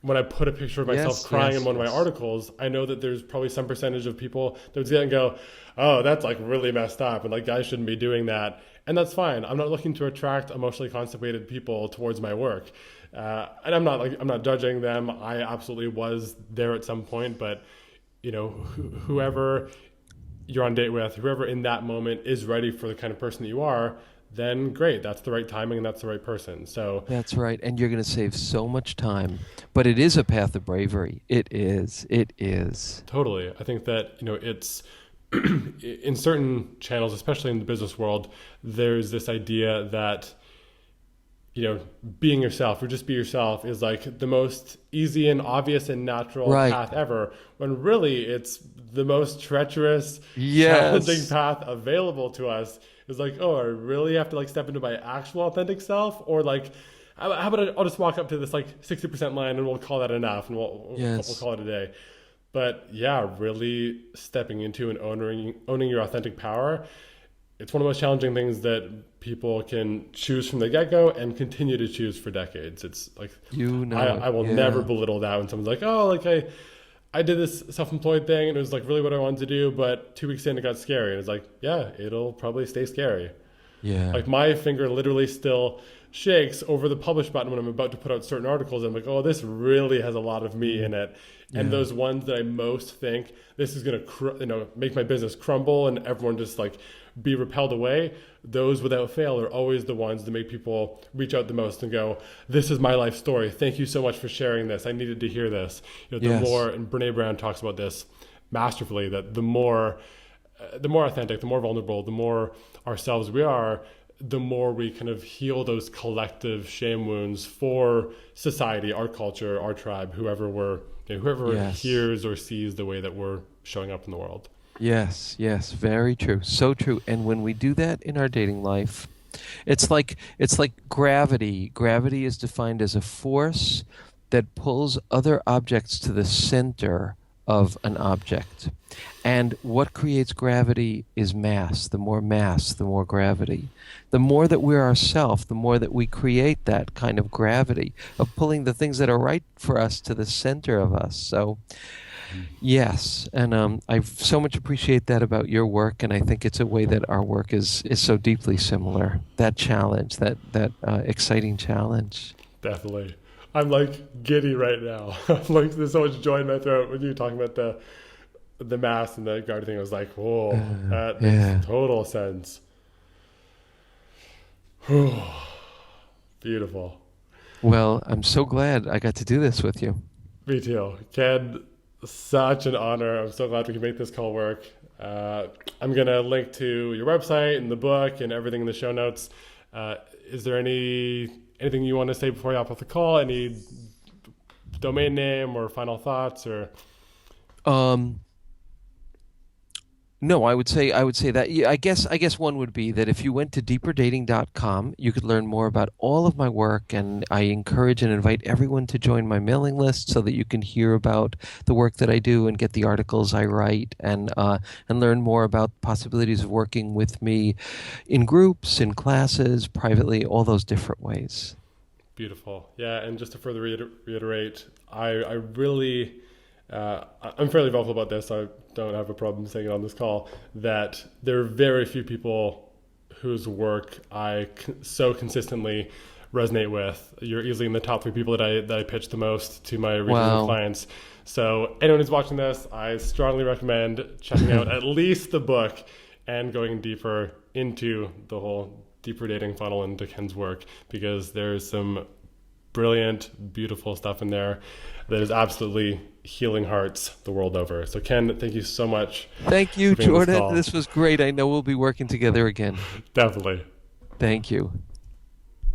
Speaker 1: put a picture of myself crying in one of my articles, I know that there's probably some percentage of people that would see that and go, oh, that's like really messed up, and like guys shouldn't be doing that. And that's fine. I'm not looking to attract emotionally constipated people towards my work. And I'm not judging them. I absolutely was there at some point, but whoever you're on date with, whoever in that moment is ready for the kind of person that you are, then great. That's the right timing and that's the right person. So
Speaker 2: That's right. And you're going to save so much time. But it is a path of bravery. It is. It is.
Speaker 1: totally. I think that, it's in certain channels, especially in the business world, there's this idea that, being yourself or just be yourself is like the most easy and obvious and natural path ever, when really it's the most treacherous, challenging path available to us. Is like, oh, I really have to like step into my actual authentic self, or like, how about I'll just walk up to this like 60% line and we'll call that enough, and we'll call it a day. But yeah, really stepping into and owning your authentic power. It's one of the most challenging things that people can choose from the get-go and continue to choose for decades. It's like, I will never belittle that when someone's like, oh, like I did this self-employed thing and it was like really what I wanted to do, but 2 weeks in it got scary. And it's like, yeah, it'll probably stay scary.
Speaker 2: Yeah.
Speaker 1: Like my finger literally still shakes over the publish button when I'm about to put out certain articles. I'm like, oh, this really has a lot of me in it. And those ones that I most think this is going to make my business crumble and everyone just like be repelled away, those without fail are always the ones that make people reach out the most and go, this is my life story. Thank you so much for sharing this. I needed to hear this. More, and Brene Brown talks about this masterfully, that the more authentic, the more vulnerable, the more ourselves we are, the more we kind of heal those collective shame wounds for society, our culture, our tribe, whoever hears or sees the way that we're showing up in the world.
Speaker 2: Yes, very true. So true. And when we do that in our dating life, it's like gravity. Gravity is defined as a force that pulls other objects to the center of an object. And what creates gravity is mass. The more gravity. The more that we're ourselves, the more that we create that kind of gravity of pulling the things that are right for us to the center of us. So yes, and I so much appreciate that about your work, and I think it's a way that our work is so deeply similar. That challenge, that exciting challenge.
Speaker 1: Definitely. I'm like giddy right now. I'm like, there's so much joy in my throat when you're talking about the mass and the guard thing. I was like, whoa, that makes total sense. Beautiful.
Speaker 2: Well, I'm so glad I got to do this with you.
Speaker 1: Me too. Ken, such an honor. I'm so glad we can make this call work. I'm going to link to your website and the book and everything in the show notes. Is there anything you want to say before you hop off the call? Any domain name or final thoughts or?
Speaker 2: No, I would say that I guess one would be that if you went to deeperdating.com, you could learn more about all of my work, and I encourage and invite everyone to join my mailing list so that you can hear about the work that I do and get the articles I write, and learn more about possibilities of working with me in groups, in classes, privately, all those different ways.
Speaker 1: Beautiful. Yeah, and just to further reiterate, I really I'm fairly vocal about this. I don't have a problem saying it on this call, that there are very few people whose work I so consistently resonate with. You're easily in the top 3 people that I pitch the most to my regional clients. So anyone who's watching this, I strongly recommend checking out at least the book and going deeper into the whole deeper dating funnel into Ken's work, because there's some brilliant, beautiful stuff in there that is absolutely healing hearts the world over. So Ken, thank you so much.
Speaker 2: Thank you, Jordan. This was great. I know we'll be working together again.
Speaker 1: Definitely.
Speaker 2: Thank you.